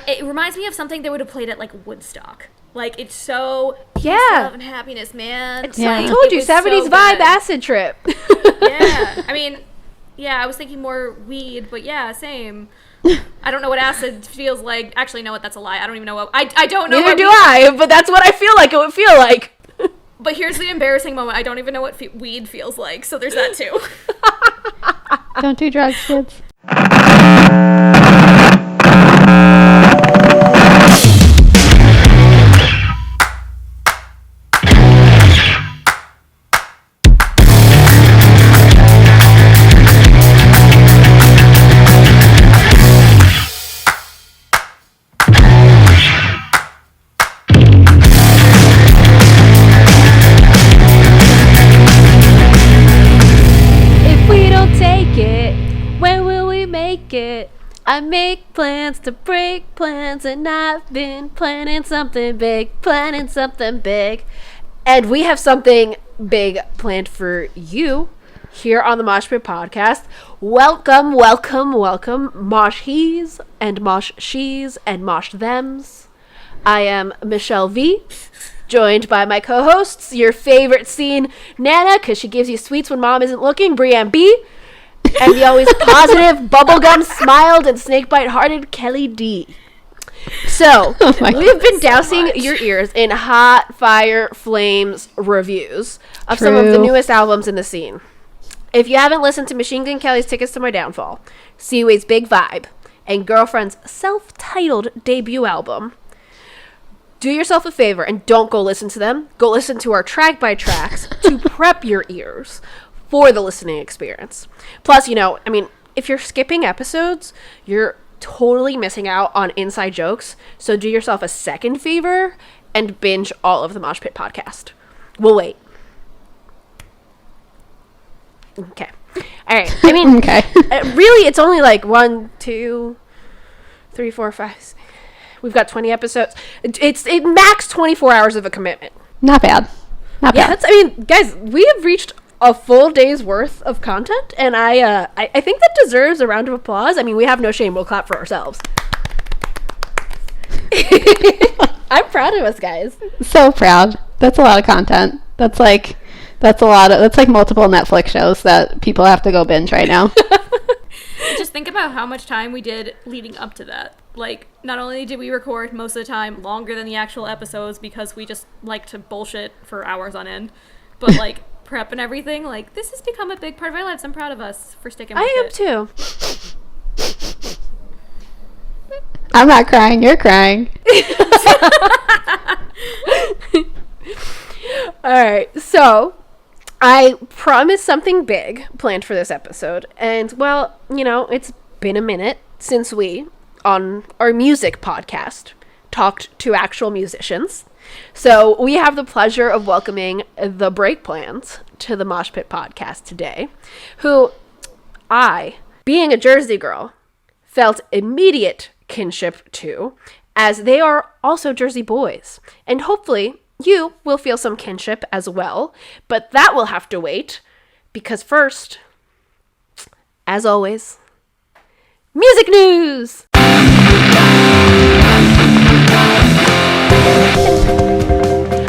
it reminds me of something they would have played at like Woodstock. Like, it's so peace, love, and happiness, man. Like, I told you, 70s vibe acid trip. Yeah. I mean, I was thinking more weed, but yeah, same. I don't know what acid feels like. Actually, no, that's a lie. I don't even know what... I don't know. Neither do I, but that's what I feel like it would feel like. But here's the embarrassing moment. I don't even know what weed feels like, so there's that too. Don't do drugs, kids. I make plans to break plans, and I've been planning something big. And we have something big planned for you here on the Moshpit Podcast. Welcome, Mosh He's and Mosh She's and Mosh Thems. I am Michelle V, joined by my co-hosts, your favorite scene, Nana, because she gives you sweets when mom isn't looking, Brianne B, and the always positive, bubblegum smiled, and snakebite-hearted Kelly D. So, we've been dousing your ears in hot fire flames reviews of some of the newest albums in the scene. If you haven't listened to Machine Gun Kelly's Tickets to My Downfall, Seaway's Big Vibe, and Girlfriend's self-titled debut album, do yourself a favor and don't go listen to them. Go listen to our track by tracks to prep your ears for the listening experience. Plus, if you're skipping episodes, you're totally missing out on inside jokes. So do yourself a second favor and binge all of the Moshpit Podcast. We'll wait. Okay. All right. Okay. Really, it's only like 1, 2, 3, 4, 5. 6. We've got 20 episodes. It's max 24 hours of a commitment. Not bad. Guys, we have reached a full day's worth of content, and I think that deserves a round of applause. I mean, we have no shame. We'll clap for ourselves. I'm proud of us, guys. So proud. That's a lot of content. That's like multiple Netflix shows that people have to go binge right now. Just think about how much time we did leading up to that. Like, not only did we record most of the time longer than the actual episodes because we just like to bullshit for hours on end, but like prep and everything, like, this has become a big part of our lives. I'm proud of us for sticking with it. I am too. I'm not crying, you're crying. Alright, so I promised something big planned for this episode, and well, it's been a minute since we, on our music podcast, talked to actual musicians. So we have the pleasure of welcoming the Break Plans to the Moshpit Podcast today, who I, being a Jersey girl, felt immediate kinship to, as they are also Jersey boys. And hopefully you will feel some kinship as well, but that will have to wait, because first, as always, music news!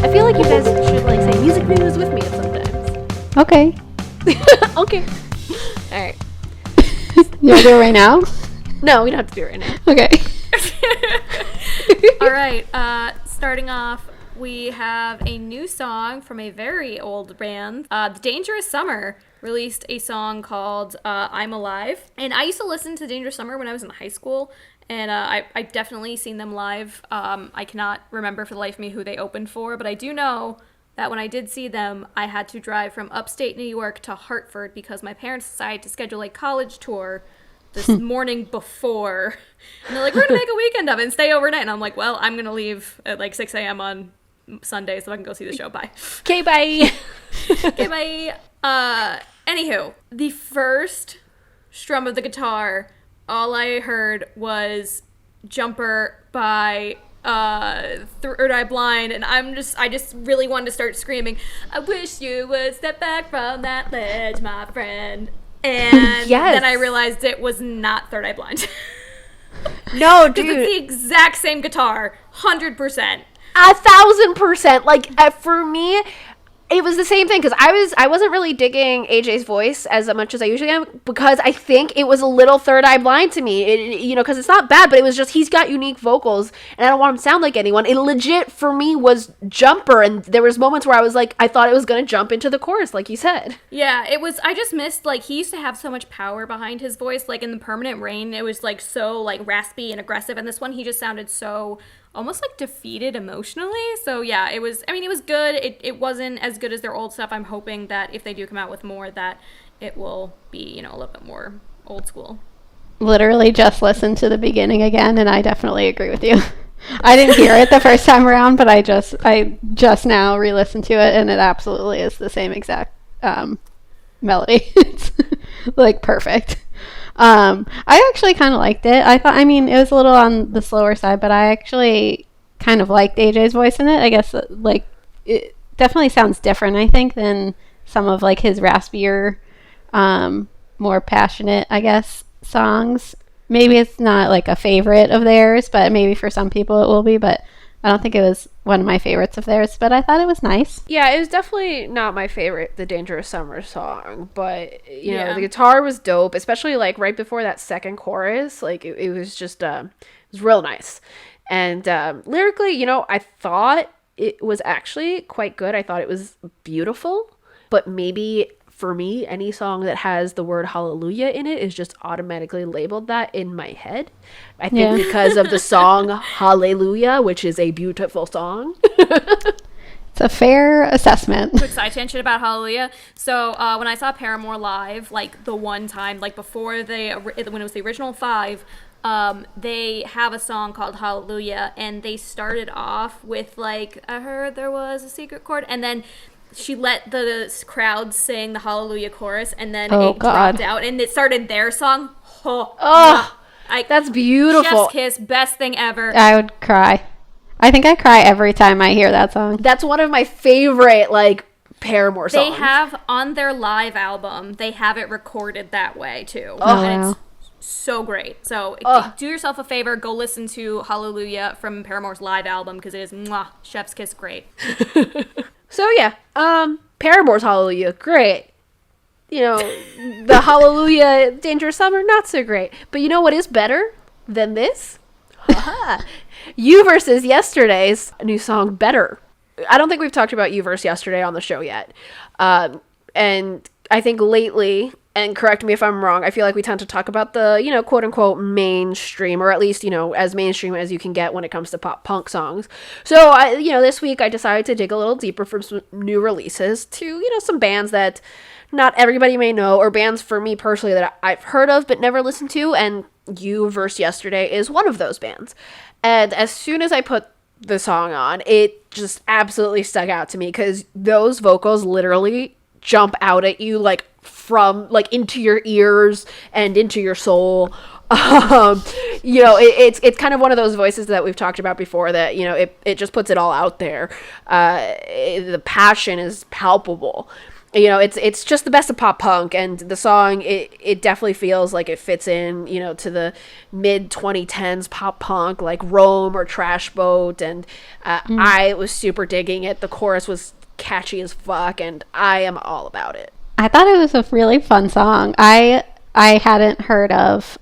I feel like you guys should say music news with me sometimes. Okay. Okay. Alright. You want to do it right now? No, we don't have to do it right now. Okay. Alright, starting off, we have a new song from a very old band. The Dangerous Summer released a song called I'm Alive. And I used to listen to Dangerous Summer when I was in high school. And I definitely seen them live. I cannot remember for the life of me who they opened for, but I do know that when I did see them, I had to drive from upstate New York to Hartford because my parents decided to schedule a college tour this morning before. And they're like, we're going to make a weekend of it and stay overnight. And I'm like, well, I'm going to leave at like 6 a.m. on Sunday so I can go see the show. Bye. Okay, bye. Okay, bye. Anywho, the first strum of the guitar, all I heard was Jumper by Third Eye Blind, and I just really wanted to start screaming, I wish you would step back from that ledge, my friend. And yes. Then I realized it was not Third Eye Blind. No, Because dude. it's the exact same guitar, 100%. 1,000%. Like, for me, it was the same thing, because I wasn't really digging AJ's voice as much as I usually am, because I think it was a little third eye blind to me. Because it's not bad, but it was just, he's got unique vocals, and I don't want him to sound like anyone. It legit, for me, was Jumper, and there was moments where I was like, I thought it was going to jump into the chorus, like you said. Yeah, it was, I just missed, like, he used to have so much power behind his voice. Like, in the Permanent Rain, it was, like, so, like, raspy and aggressive, and this one, he just sounded so almost like defeated emotionally. So yeah, it was good. It wasn't as good as their old stuff. I'm hoping that if they do come out with more, that it will be, a little bit more old school. Literally just listened to the beginning again, and I definitely agree with you. I didn't hear it the first time around, but I just now re-listened to it, and it absolutely is the same exact melody. It's like perfect. I actually kind of liked it. It was a little on the slower side, but I actually kind of liked AJ's voice in it. I guess, like, it definitely sounds different, I think, than some of, like, his raspier, more passionate, I guess, songs. Maybe it's not, like, a favorite of theirs, but maybe for some people it will be, but I don't think it was one of my favorites of theirs, but I thought it was nice. Yeah, it was definitely not my favorite, the Dangerous Summer song, but, the guitar was dope, especially, like, right before that second chorus. Like, it was just, it was real nice. And lyrically, I thought it was actually quite good. I thought it was beautiful, but maybe for me, any song that has the word hallelujah in it is just automatically labeled that in my head. I think because of the song Hallelujah, which is a beautiful song. It's a fair assessment. Quick side tangent about Hallelujah. So when I saw Paramore live, like the one time, like before when it was the original 5, they have a song called Hallelujah, and they started off with like, I heard there was a secret chord, and then she let the crowd sing the Hallelujah chorus, and then dropped out, and it started their song. That's beautiful. Chef's kiss, best thing ever. I would cry. I think I cry every time I hear that song. That's one of my favorite, like, Paramore songs. They have, on their live album, they have it recorded that way, too. And it's so great. So do yourself a favor, go listen to Hallelujah from Paramore's live album, because it is chef's kiss great. So yeah, Paramore's Hallelujah, great. The Hallelujah Dangerous Summer, not so great. But you know what is better than this? You versus Yesterday's new song, Better. I don't think we've talked about You versus Yesterday on the show yet. And I think lately, and correct me if I'm wrong, I feel like we tend to talk about the, quote unquote mainstream, or at least, as mainstream as you can get when it comes to pop punk songs. So, this week I decided to dig a little deeper for some new releases to, some bands that not everybody may know, or bands for me personally that I've heard of but never listened to, and You versus Yesterday is one of those bands. And as soon as I put the song on, it just absolutely stuck out to me, because those vocals literally jump out at you, like, from, like, into your ears and into your soul. It's kind of one of those voices that we've talked about before that, it just puts it all out there. The passion is palpable. It's just the best of pop punk, and the song, it definitely feels like it fits in, to the mid 2010s pop punk, like Rome or Trash Boat, and I was super digging it. The chorus was catchy as fuck, and I am all about it. I thought it was a really fun song. I hadn't heard of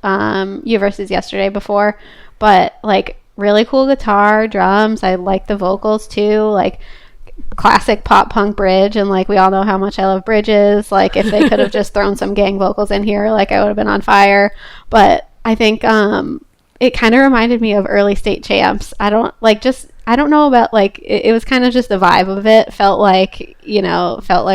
You versus Yesterday before, but, like, really cool guitar, drums. I like the vocals too, like classic pop punk bridge, and, like, we all know how much I love bridges. Like, if they could have just thrown some gang vocals in here, like, I would have been on fire. But I think it kind of reminded me of early State Champs. I don't know about, like, it was kind of just the vibe of it. Felt like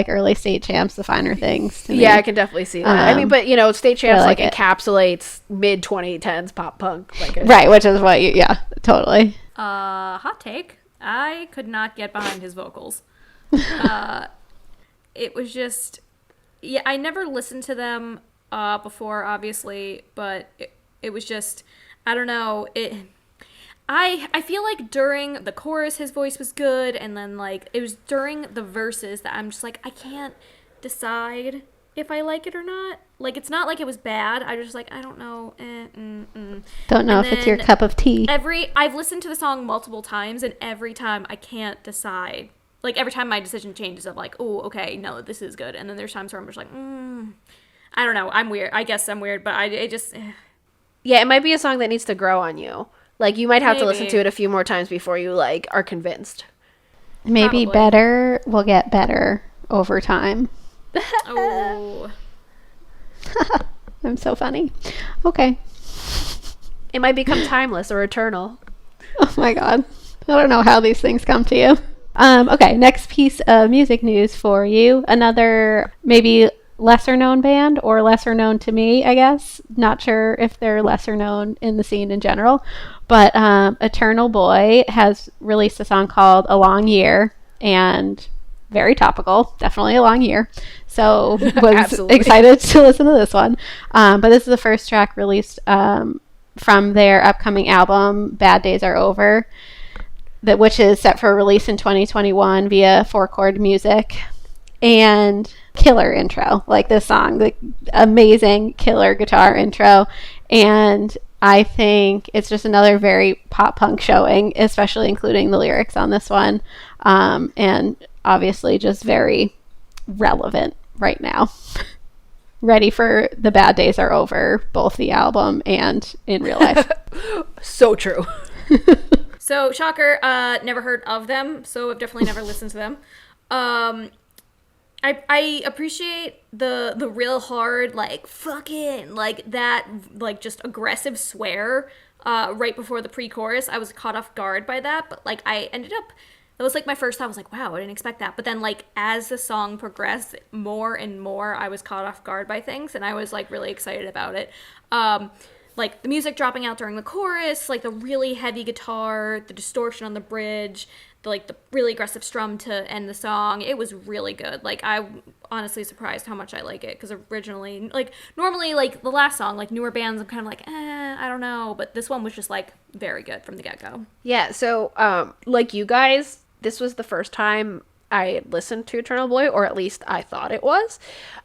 early State Champs, The Finer Things to me. Yeah, I can definitely see that. But, State Champs, like encapsulates mid 2010s pop punk. Right, which is what totally. Hot take. I could not get behind his vocals. It was just, I never listened to them before, obviously, but it was just, I don't know, I feel like during the chorus his voice was good, and then, like, it was during the verses that I'm just like, I can't decide if I like it or not. Like, it's not like it was bad. I was just like, I don't know. Don't know if it's your cup of tea. I've listened to the song multiple times, and every time I can't decide. Like, every time my decision changes, I'm like, oh, okay, no, this is good. And then there's times where I'm just like, I don't know. I'm weird. I guess I'm weird, but it just... Yeah, it might be a song that needs to grow on you. Like, you might have to listen Maybe. to it a few more times before you, like, are convinced. Maybe Probably. better will get better over time. Oh. I'm so funny. Okay. It might become timeless or eternal. Oh my god. I don't know how these things come to you. Okay, next piece of music news for you. Another maybe lesser known band, or lesser known to me, I guess. Not sure if they're lesser known in the scene in general. But Eternal Boy has released a song called A Long Year, and very topical, definitely a long year. So was Absolutely. excited to listen to this one. But this is the first track released from their upcoming album, Bad Days Are Over, which is set for release in 2021 via 4Chord Music. And killer intro, like this song, the amazing killer guitar intro. And I think it's just another very pop punk showing, especially including the lyrics on this one. And obviously just very relevant right now. Ready for the Bad Days Are Over, both the album and in real life. So true. So, shocker, never heard of them, so I've definitely never listened to them. I appreciate the real hard, like, fucking, like, that, like, just aggressive swear right before the pre-chorus. I was caught off guard by that, but, like, I ended up, that was, like, my first thought. I was like, wow, I didn't expect that. But then, like, as the song progressed, more and more, I was caught off guard by things, and I was, like, really excited about it. Like, the music dropping out during the chorus, like, the really heavy guitar, the distortion on the bridge, the really aggressive strum to end the song. It was really good. Like, I'm honestly surprised how much I like it, because originally, like, normally, like, the last song, like, newer bands, I'm kind of like, I don't know, but this one was just, like, very good from the get-go. Yeah, so, like you guys, this was the first time I listened to Eternal Boy, or at least I thought it was,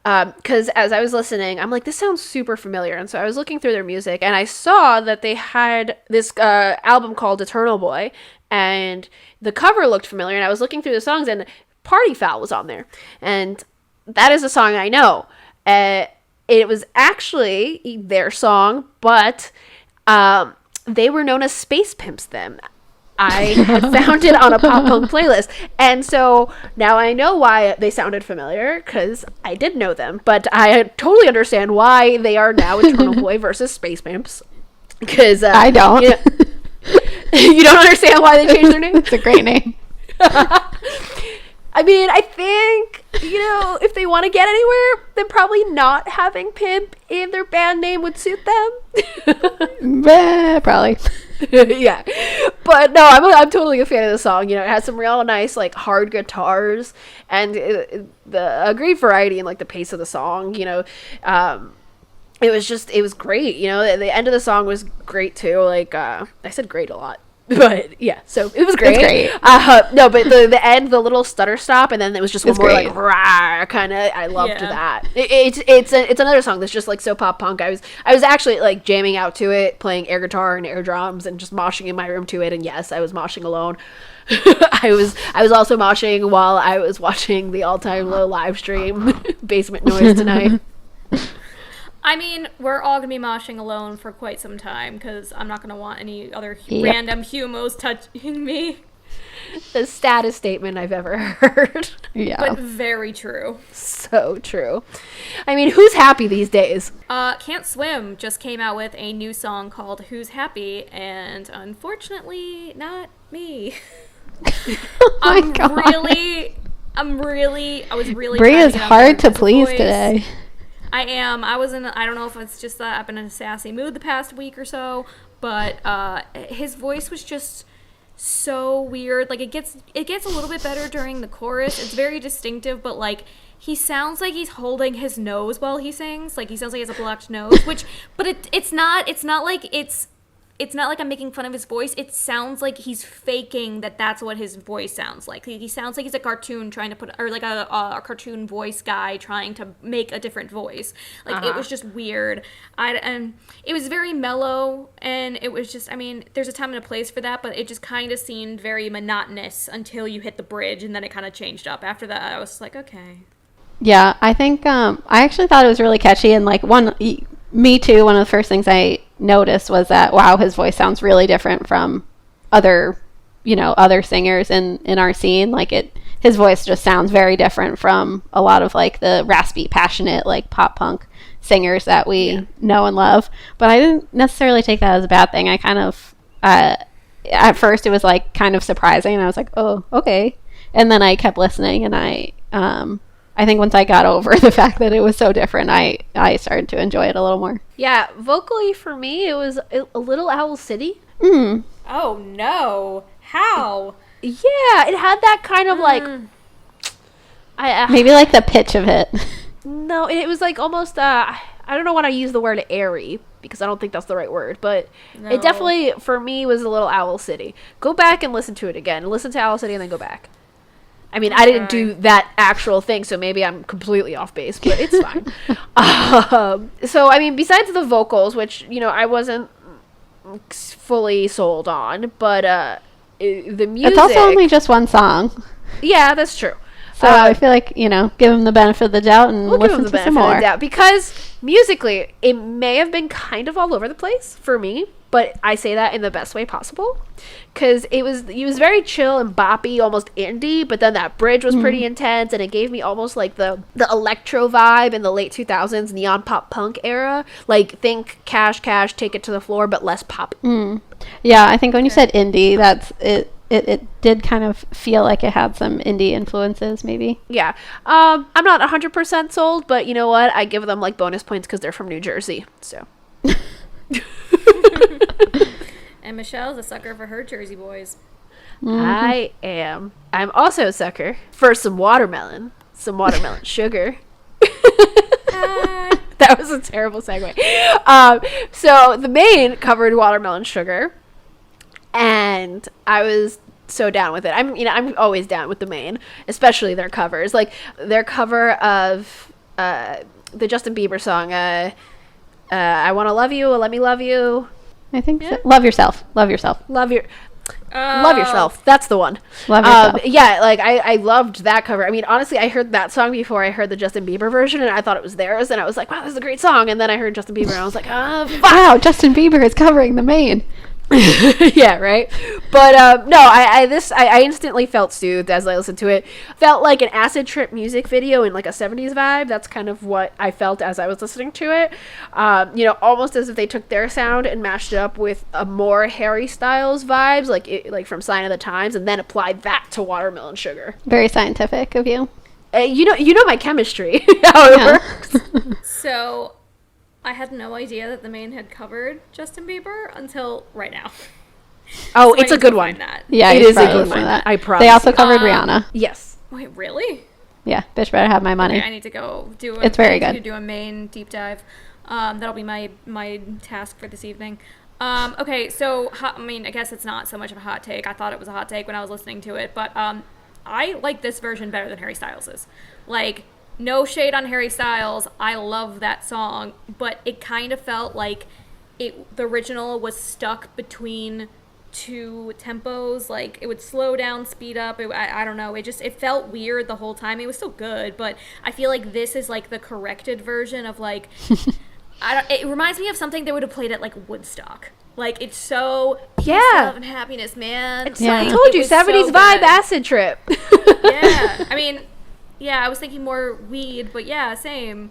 because as I was listening, I'm like, this sounds super familiar, and so I was looking through their music, and I saw that they had this album called Eternal Boy, and the cover looked familiar, and I was looking through the songs, and Party Foul was on there, and that is a song I know. It was actually their song, but they were known as Space Pimps then. I had found it on a pop punk playlist, and so now I know why they sounded familiar, because I did know them, but I totally understand why they are now Eternal Boy versus Space Pimps, because I don't. You don't understand why they changed their name? It's a great name. I mean, I think, if they want to get anywhere, then probably not having Pimp in their band name would suit them. Probably. Yeah, but no, I'm totally a fan of the song. It has some real nice, like, hard guitars, and a great variety in, like, the pace of the song. It was great. The end of the song was great too. Like, I said great a lot, but yeah, so it was great. It's great. No, but the end, the little stutter stop, and then it was just one more great. like rah kind of. I loved Yeah. that. It's another song that's just, like, so pop punk. I was actually, like, jamming out to it, playing air guitar and air drums, and just moshing in my room to it. And yes, I was moshing alone. I was also moshing while I was watching the All Time Low live stream Basement Noise tonight. I mean, we're all going to be moshing alone for quite some time, because I'm not going to want any other Yep. random humos touching me. The saddest statement I've ever heard. Yeah. But very true. So true. I mean, who's happy these days? Can't Swim just came out with a new song called Who's Happy, and unfortunately, not me. Oh my God. I was really Brie trying is to get on hard to Claire's please voice. today. I am. I don't know if it's just that I've been in a sassy mood the past week or so, but his voice was just so weird. Like, it gets a little bit better during the chorus. It's very distinctive, but, like, he sounds like he's holding his nose while he sings. Like, he sounds like he has a blocked nose, but it's not like it's it's not like I'm making fun of his voice. It sounds like he's faking that's what his voice sounds like. He sounds like he's a cartoon trying to put, or like a cartoon voice guy trying to make a different voice. Like, it was just weird. And it was very mellow, and it was just, I mean, there's a time and a place for that, but it just kind of seemed very monotonous until you hit the bridge, and then it kind of changed up. After that, I was like, okay. Yeah, I think I actually thought it was really catchy, and like me too, one of the first things I noticed was that, wow, his voice sounds really different from other singers in our scene. Like, his voice just sounds very different from a lot of like the raspy, passionate, like pop punk singers that we know and love. But I didn't necessarily take that as a bad thing. I kind of at first it was like kind of surprising, and I was like, oh, okay. And then I kept listening, and I think once I got over the fact that it was so different, I started to enjoy it a little more. Yeah, vocally for me, it was a little Owl City. Oh, no. How? Yeah, it had that kind of like... Maybe like the pitch of it. No, it was like almost... I don't know when I use the word airy, because I don't think that's the right word, but it definitely, for me, was a little Owl City. Go back and listen to it again. Listen to Owl City and then go back. I mean, I didn't do that actual thing, so maybe I'm completely off base, but it's fine. So, I mean, besides the vocals, which, I wasn't fully sold on, but the music... It's also only just one song. Yeah, that's true. So I feel like, give him the benefit of the doubt and listen to some more. Because musically, it may have been kind of all over the place for me, but I say that in the best way possible. Because he was very chill and boppy, almost indie, but then that bridge was pretty intense, and it gave me almost like the electro vibe in the late 2000s neon pop punk era. Like, think Cash, Take It to the Floor, but less pop. Yeah, I think when you said indie, that's it. It did kind of feel like it had some indie influences, maybe. Yeah. I'm not 100% sold, but you know what? I give them like bonus points because they're from New Jersey, so... And Michelle's a sucker for her Jersey boys. I am. I'm also a sucker for some watermelon sugar. That was a terrible segue. So the Maine covered Watermelon Sugar, and I was so down with it. I'm always down with the Maine, especially their covers. Like their cover of the Justin Bieber song, I Want to Love You, Let Me Love You. I think so. Love Yourself. Love Yourself. That's the one. Love Yourself. Yeah, like I loved that cover. I mean, honestly, I heard that song before I heard the Justin Bieber version, and I thought it was theirs, and I was like, wow, this is a great song. And then I heard Justin Bieber, and I was like, wow, Justin Bieber is covering the Maine. Yeah, right. But no, I instantly felt soothed as I listened to it. Felt like an acid trip music video in like a 70s vibe. That's kind of what I felt as I was listening to it. Almost as if they took their sound and mashed it up with a more Harry Styles vibes, like from Sign of the Times, and then applied that to Watermelon Sugar. Very scientific of you. You know my chemistry, how it works. So, I had no idea that the Maine had covered Justin Bieber until right now. Oh, so it's a good one. Yeah, it is a good one. I promise. They also covered Rihanna. Yes. Wait, really? Yeah, bitch better have my money. Okay, I need to go do it's very good. To do a Maine deep dive. That'll be my task for this evening. Okay, so I guess it's not so much of a hot take. I thought it was a hot take when I was listening to it, but I like this version better than Harry Styles's. Like, no shade on Harry Styles. I love that song, but it kind of felt like the original was stuck between two tempos. Like, it would slow down, speed up. I don't know. It felt weird the whole time. It was still good, but I feel like this is like the corrected version of like, it reminds me of something they would have played at like Woodstock. Like, it's so love and happiness, man. I told you, 70s so vibe acid trip. Yeah. I mean, yeah, I was thinking more weed, but yeah, same.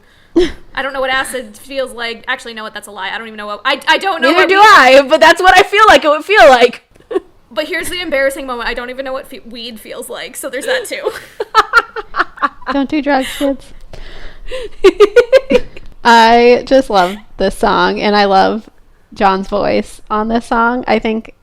I don't know what acid feels like. Actually, no, that's a lie. I don't even know what... I don't know. Neither do I, but that's what I feel like it would feel like. But here's the embarrassing moment. I don't even know what weed feels like, so there's that too. Don't do drugs, kids. I just love this song, and I love John's voice on this song. In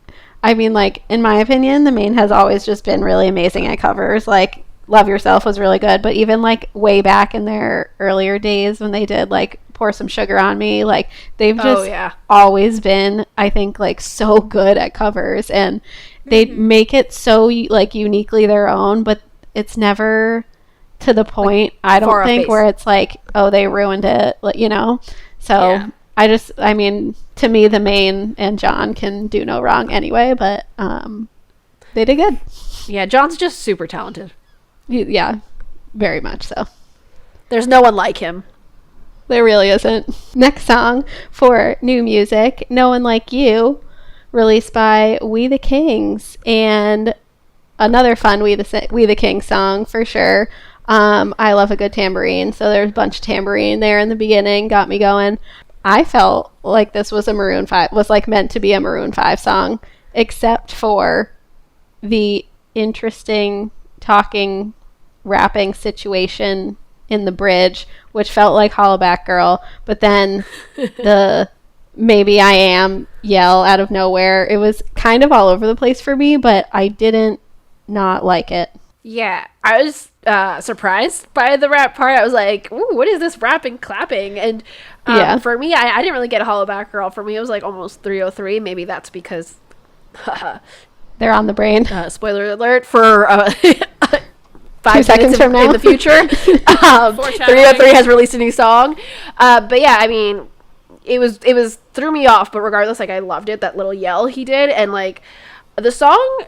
my opinion, the Maine has always just been really amazing at covers. Like, Love Yourself was really good, but even like way back in their earlier days when they did like Pour Some Sugar on Me. Like, they've just always been, I think, like, so good at covers, and they make it so, like, uniquely their own, but it's never to the point, like, I don't think, where it's like, oh, they ruined it, like, you know? So I mean, to me, the Maine and John can do no wrong anyway, but they did good. Yeah, John's just super talented. Yeah, very much so. There's no one like him. There really isn't. Next song for new music, No One Like You, released by We the Kings, and another fun We the Kings song for sure. I love a good tambourine, so there's a bunch of tambourine there in the beginning, got me going. I felt like this was like meant to be a Maroon 5 song, except for the interesting talking, rapping situation in the bridge, which felt like Hollaback Girl, but then the Maybe I Am yell out of nowhere. It was kind of all over the place for me, but I didn't not like it. Yeah, I was surprised by the rap part. I was like, ooh, what is this rapping, clapping? And for me, I didn't really get a Hollaback Girl. For me, it was like almost 303. Maybe that's because they're on the brain. Spoiler alert for 5 seconds from now in the future. 303 has released a new song. But yeah, I mean, it was threw me off, but regardless, like, I loved it, that little yell he did, and like the song.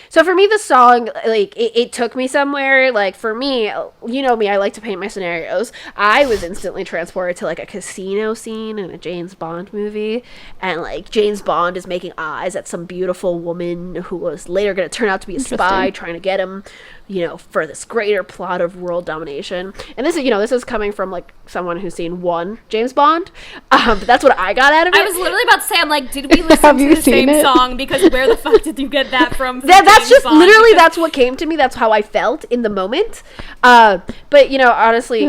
So for me, the song, like, it took me somewhere. Like, for me, you know me, I like to paint my scenarios. I was instantly transported to, like, a casino scene in a James Bond movie. And, like, James Bond is making eyes at some beautiful woman who was later going to turn out to be a spy, trying to get him, you know, for this greater plot of world domination. And this is, you know, this is coming from, like, someone who's seen one James Bond. But that's what I got out of it. I was literally about to say, I'm like, did we listen to the same song? Because where the fuck did you get that from? That's just Bond? Literally, that's what came to me. That's how I felt in the moment. But, you know, honestly,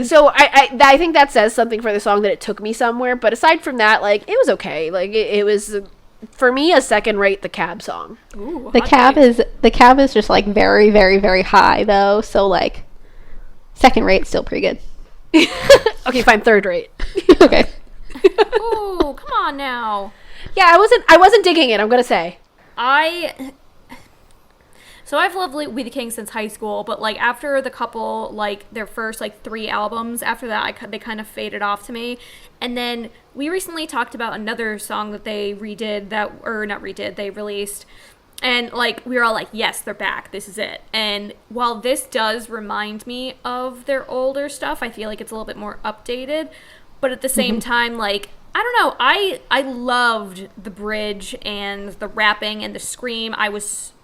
so I think that says something for the song, that it took me somewhere. But aside from that, like, it was okay. Like, it was, for me, a second-rate The Cab song. Ooh, the cab is just, like, very, very, very high, though. So, like, second rate still pretty good. Okay, fine, third rate. Okay. Ooh, come on now. Yeah, I wasn't digging it, I'm gonna say. So I've loved We the Kings since high school, but, like, after the couple, like, their first, like, 3 albums, after that, they kind of faded off to me. And then we recently talked about another song that they they released. And, like, we were all like, yes, they're back. This is it. And while this does remind me of their older stuff, I feel like it's a little bit more updated. But at the same time, like, I don't know. I loved the bridge and the rapping and the scream.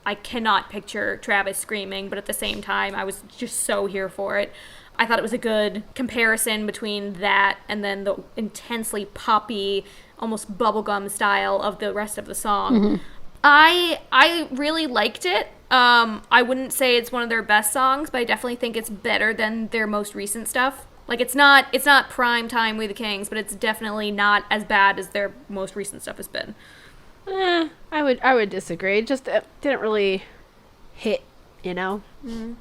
I cannot picture Travis screaming, but at the same time, I was just so here for it. I thought it was a good comparison between that and then the intensely poppy, almost bubblegum style of the rest of the song. Mm-hmm. I really liked it. I wouldn't say it's one of their best songs, but I definitely think it's better than their most recent stuff. Like, it's not prime time We the Kings, but it's definitely not as bad as their most recent stuff has been. I would disagree. It just didn't really hit, you know? Mm.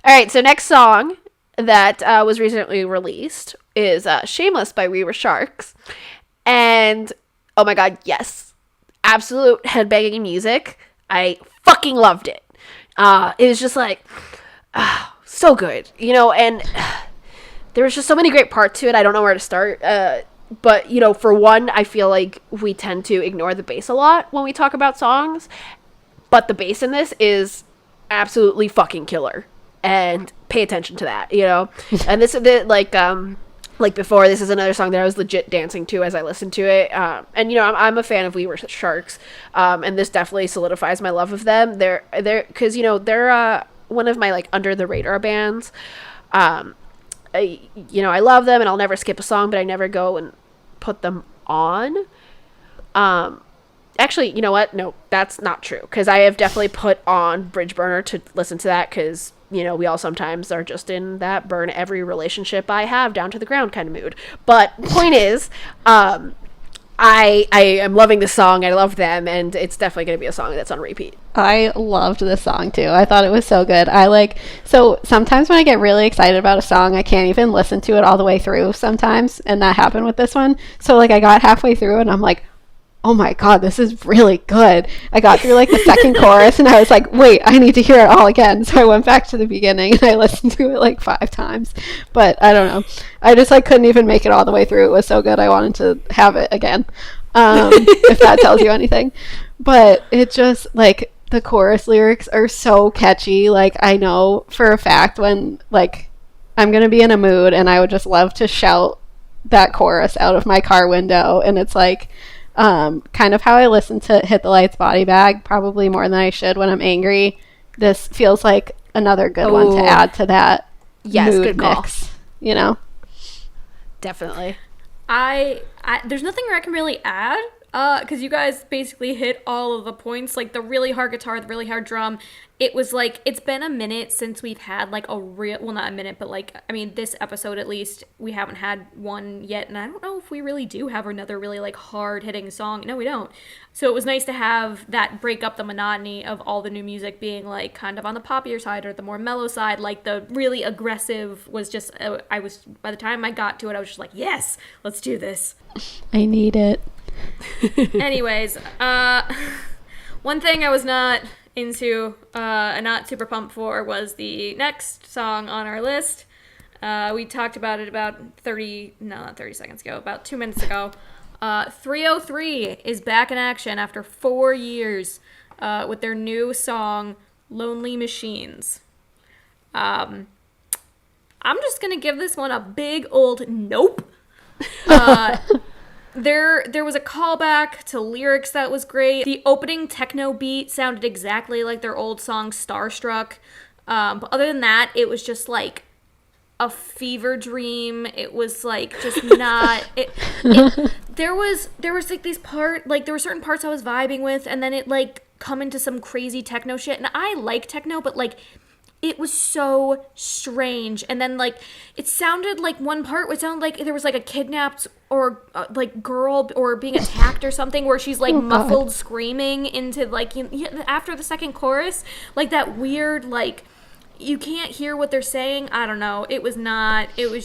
All right, so next song that was recently released is Shameless by We Were Sharks. And, oh my god, yes. Absolute headbanging music. I fucking loved it. It was just like, so good, you know, and there was just so many great parts to it. I don't know where to start. But, you know, for one, I feel like we tend to ignore the bass a lot when we talk about songs. But the bass in this is absolutely fucking killer. And pay attention to that, you know? And this is like before, this is another song that I was legit dancing to as I listened to it. And, you know, I'm a fan of We Were Sharks. And this definitely solidifies my love of them. They're, because, you know, they're one of my, like, under the radar bands. You know, I love them and I'll never skip a song, but I never go and put them on. Actually, you know what? No, that's not true. Because I have definitely put on Bridge Burner to listen to that, because, you know, we all sometimes are just in that burn every relationship I have down to the ground kind of mood. But point is, I am loving the song. I love them, and it's definitely going to be a song that's on repeat. I loved this song too. I thought it was so good. So sometimes when I get really excited about a song, I can't even listen to it all the way through sometimes, and that happened with this one. So like I got halfway through and I'm like, oh my god, this is really good. I got through like the second chorus and I was like, wait, I need to hear it all again. So I went back to the beginning and I listened to it like 5 times. But I don't know. I just like couldn't even make it all the way through. It was so good. I wanted to have it again. If that tells you anything. But it just like the chorus lyrics are so catchy. Like I know for a fact when like I'm going to be in a mood and I would just love to shout that chorus out of my car window. And it's like, kind of how I listen to Hit the Lights Body Bag, probably more than I should when I'm angry. This feels like another good one to add to that mood good call. mix, you know? Definitely. I there's nothing I can really add, because you guys basically hit all of the points, like the really hard guitar, the really hard drum. It was like, it's been a minute since we've had like a real, well, not a minute, but like, I mean, this episode at least, we haven't had one yet, and I don't know if we really do have another really like hard hitting song. No, we don't. So it was nice to have that break up the monotony of all the new music being like kind of on the poppier side or the more mellow side. Like the really aggressive was just, I was, by the time I got to it, I was just like, yes, let's do this. I need it. Anyways, one thing I was not into and not super pumped for was the next song on our list. We talked about it about 30 seconds ago, about 2 minutes ago. 303 is back in action after 4 years with their new song, Lonely Machines. I'm just going to give this one a big old nope. There was a callback to lyrics that was great. The opening techno beat sounded exactly like their old song Starstruck. But other than that, it was just like a fever dream. It was like just not there was like these there were certain parts I was vibing with, and then it like come into some crazy techno shit. And I like techno, but like it was so strange. And then like it sounded like one part it sounded like there was like a kidnapped or like girl or being attacked or something, where she's like muffled screaming into like after the second chorus, like that weird like you can't hear what they're saying. I don't know. It was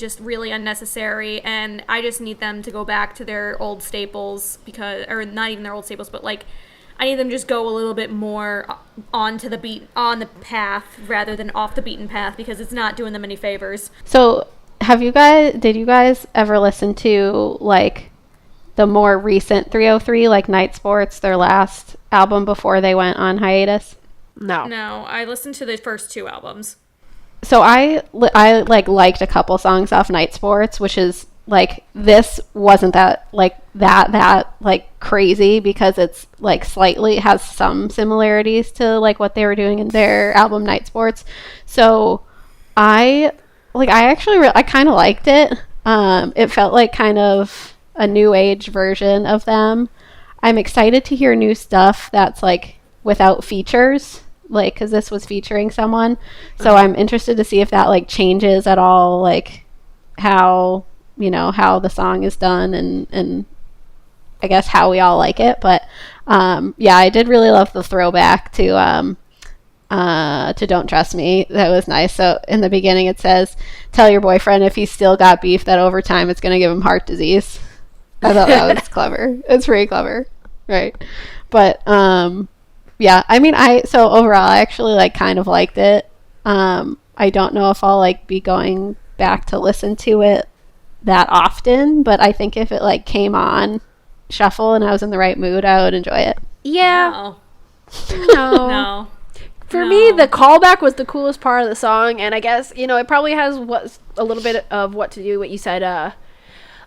just really unnecessary, and I just need them to go back to their old staples, or not even their old staples, but like I need them to just go a little bit more on the path rather than off the beaten path, because it's not doing them any favors. So did you guys ever listen to like the more recent 303, like Night Sports, their last album before they went on hiatus? No, I listened to the first 2 albums. So I like liked a couple songs off Night Sports, which is like, this wasn't that like crazy, because it's like slightly has some similarities to like what they were doing in their album Night Sports. So I kind of liked it. It felt like kind of a new age version of them. I'm excited to hear new stuff that's like without features, like, because this was featuring someone. So I'm interested to see if that like changes at all, like how the song is done, and I guess how we all like it. But yeah, I did really love the throwback to Don't Trust Me. That was nice. So in the beginning it says, tell your boyfriend if he's still got beef that over time it's going to give him heart disease. I thought that was clever. It's pretty clever, right? But yeah, I mean, so overall I actually like kind of liked it. I don't know if I'll like be going back to listen to it that often, but I think if it like came on shuffle and I was in the right mood, I would enjoy it. Yeah. No. For me, the callback was the coolest part of the song, and I guess, it probably has a little bit of what to do what you said, a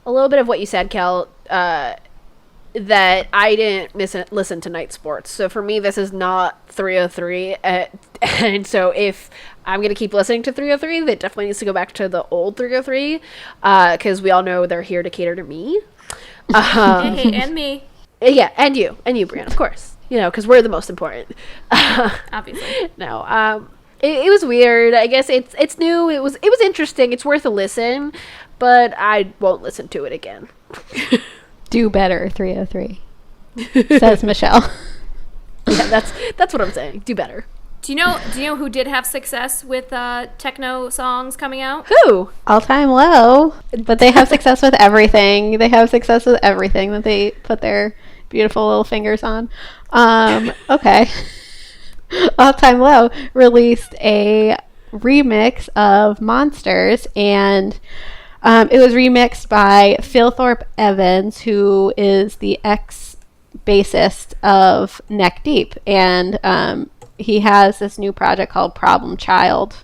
little bit of what you said, Kel, that I didn't listen to Night Sports. So for me, this is not 303, and so if I'm going to keep listening to 303, that definitely needs to go back to the old 303, because we all know they're here to cater to me. Hey, and me. Yeah, and you, Brianne, of course. Because we're the most important. Obviously. No, it was weird. I guess it's new. It was interesting. It's worth a listen, but I won't listen to it again. Do better, 303. Says Michelle. Yeah, that's what I'm saying. Do better. Do you know who did have success with techno songs coming out? Who? All Time Low. But they have success with everything. They have success with everything that they put their beautiful little fingers on. Okay. All Time Low released a remix of Monsters, and it was remixed by Phil Thorpe Evans, who is the ex-bassist of Neck Deep, and he has this new project called Problem Child.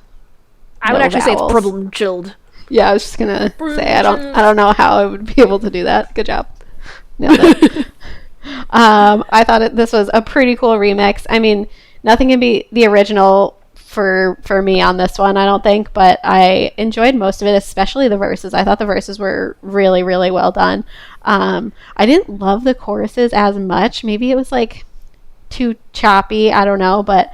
I would actually say it's Problem Chilled. Yeah, I was just gonna say I don't know how I would be able to do that. Good job. Nailed it. I thought this was a pretty cool remix. I mean, nothing can be the original for me on this one, I don't think, but I enjoyed most of it, especially the verses. I thought the verses were really, really well done. I didn't love the choruses as much. Maybe it was like too choppy, I don't know, but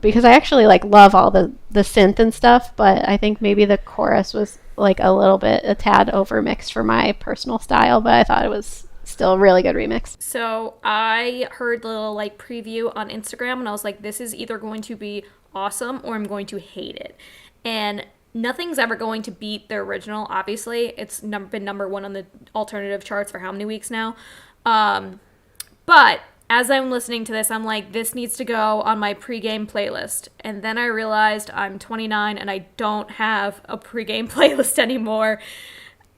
because I actually like love all the synth and stuff, but I think maybe the chorus was like a tad overmixed for my personal style, but I thought it was still a really good remix. So I heard the little like preview on Instagram, and I was like, this is either going to be awesome or I'm going to hate it. And nothing's ever going to beat the original, obviously. It's been number one on the alternative charts for how many weeks now? But as I'm listening to this, I'm like, this needs to go on my pregame playlist. And then I realized I'm 29 and I don't have a pregame playlist anymore.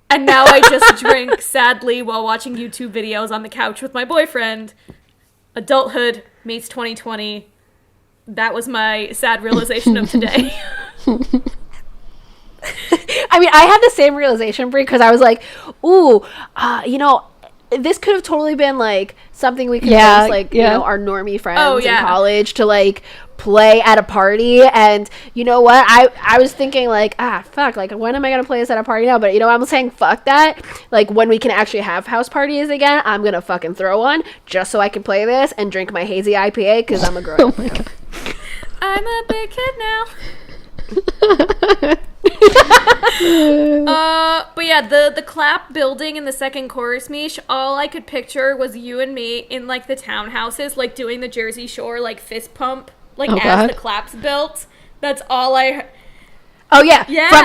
And now I just drink sadly while watching YouTube videos on the couch with my boyfriend. Adulthood meets 2020. That was my sad realization of today. I mean, I had the same realization, Brie, because I was like, ooh, this could have totally been like something we could use, like, you know, our normie friends in college to like play at a party. And you know what? I was thinking like, fuck, like when am I gonna play this at a party now? But you know, I'm saying fuck that. Like when we can actually have house parties again, I'm gonna fucking throw one just so I can play this and drink my hazy IPA because I'm a grown up. Oh my God. I'm a big kid now. But yeah, the clap building in the second chorus, Mish, all I could picture was you and me in like the townhouses, like doing the Jersey Shore like fist pump, like as the claps built. That's all I. Oh yeah.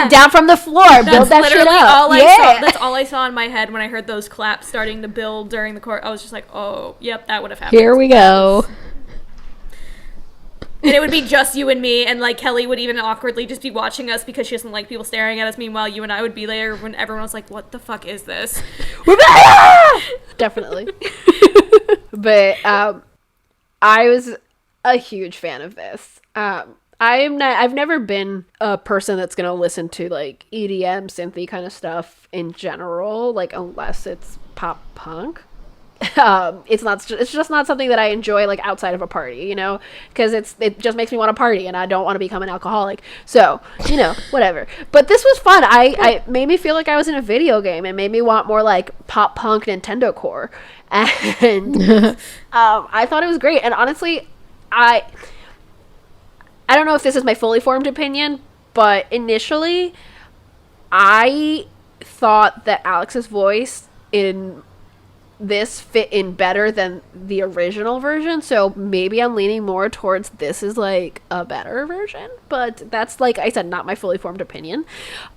Down from the floor, build that shit up. That's all I saw in my head when I heard those claps starting to build during the chorus. I was just like, oh, yep, that would have happened. Here we go. And it would be just you and me, and like Kelly would even awkwardly just be watching us because she doesn't like people staring at us. Meanwhile, you and I would be there when everyone was like, "What the fuck is this?" We're back! Definitely. But I was a huge fan of this. I've never been a person that's gonna listen to like EDM, synthy kind of stuff in general, like unless it's pop punk. It's just not something that I enjoy like outside of a party, you know, because it just makes me want to party and I don't want to become an alcoholic. So, you know, whatever. But this was fun. I made me feel like I was in a video game. It made me want more like pop punk Nintendo core. And I thought it was great. And honestly, I don't know if this is my fully formed opinion, but initially I thought that Alex's voice in this fit in better than the original version, so maybe I'm leaning more towards this is like a better version, but that's, like I said, not my fully formed opinion.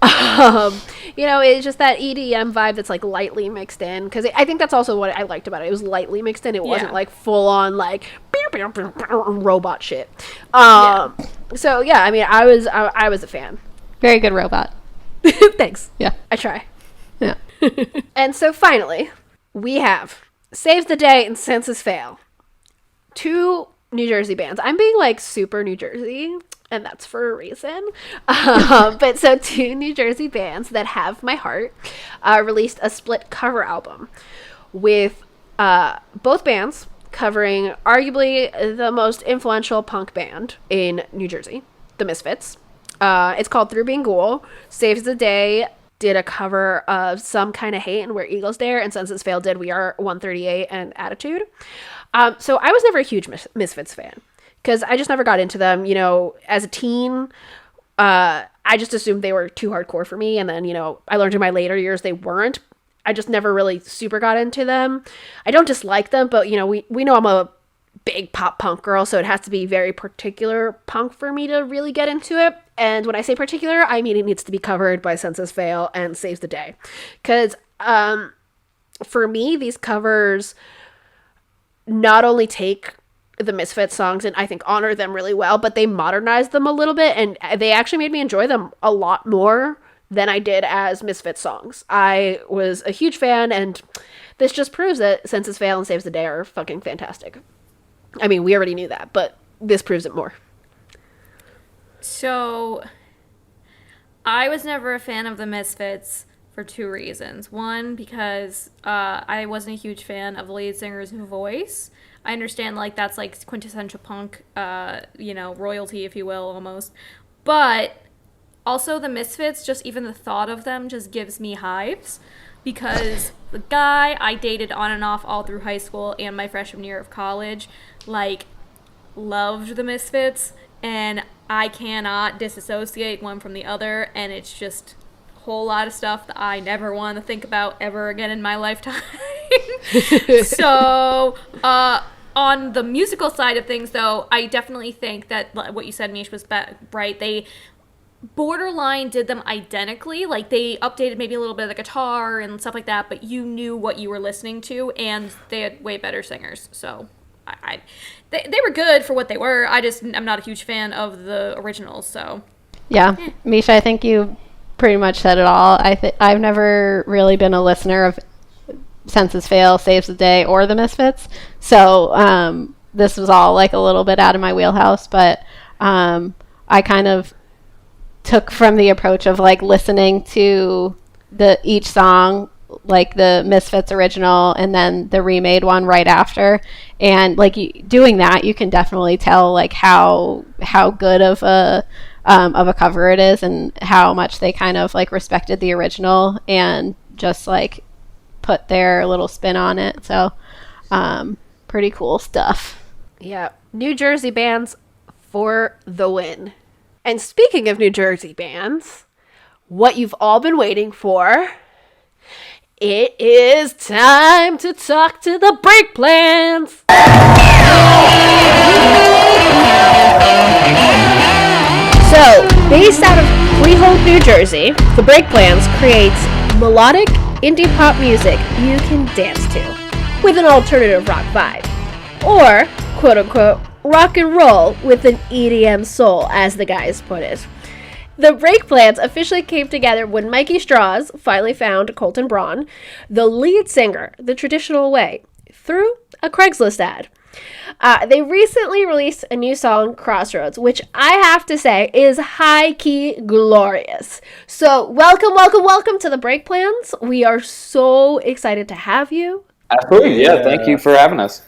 You know, it's just that EDM vibe that's like lightly mixed in, because I think that's also what I liked about it. It was lightly mixed in. It wasn't like full on like robot shit. So yeah, I mean, I was a fan. Very good robot. Thanks. Yeah, I try. Yeah. And so finally, we have Saves the Day and Senses Fail. Two New Jersey bands. I'm being like super New Jersey, and that's for a reason. But so two New Jersey bands that have my heart released a split cover album with both bands covering arguably the most influential punk band in New Jersey, the Misfits. It's called Through Being Ghoul. Saves the Day did a cover of Some Kind of Hate and Where Eagles Dare, and Senses Fail did We Are 138 and Attitude. So I was never a huge Misfits fan, because I just never got into them. You know, as a teen, I just assumed they were too hardcore for me, and then, you know, I learned in my later years they weren't. I just never really super got into them. I don't dislike them, but we know I'm a big pop punk girl, so it has to be very particular punk for me to really get into it. And when I say particular, I mean it needs to be covered by Senses Fail and Saves the Day. Because for me, these covers not only take the Misfits songs and I think honor them really well, but they modernize them a little bit, and they actually made me enjoy them a lot more than I did as Misfits songs. I was a huge fan, and this just proves that Senses Fail and Saves the Day are fucking fantastic. I mean, we already knew that, but this proves it more. So, I was never a fan of the Misfits for 2 reasons. One, because I wasn't a huge fan of the lead singer's voice. I understand, like, that's, like, quintessential punk, royalty, if you will, almost. But also the Misfits, just even the thought of them just gives me hives. Because the guy I dated on and off all through high school and my freshman year of college, like, loved the Misfits. And I cannot disassociate one from the other. And it's just a whole lot of stuff that I never want to think about ever again in my lifetime. So, on the musical side of things, though, I definitely think that what you said, Mish, was right. They borderline did them identically. Like, they updated maybe a little bit of the guitar and stuff like that, but you knew what you were listening to, and they had way better singers. So, they were good for what they were. I'm not a huge fan of the originals, so. Yeah. Misha, I think you pretty much said it all. I've never really been a listener of Senses Fail, Saves the Day, or the Misfits. So this was all like a little bit out of my wheelhouse, but I kind of took from the approach of like listening to each song, like the Misfits original and then the remade one right after, and like doing that, you can definitely tell like how good of a cover it is and how much they kind of like respected the original and just like put their little spin on it. So pretty cool stuff. Yeah, New Jersey bands for the win. And speaking of New Jersey bands, what you've all been waiting for, it is time to talk to the break plans. So, based out of Freehold, New Jersey, the Break Plans creates melodic indie pop music you can dance to with an alternative rock vibe, or quote-unquote rock and roll with an EDM soul, as the guys put it. The Break Plans officially came together when Mikey Strauss finally found Colton Braun, the lead singer, the traditional way, through a Craigslist ad. They recently released a new song, Crossroads, which I have to say is high-key glorious. So welcome to the Break Plans. We are so excited to have you. Absolutely, yeah. Thank you for having us.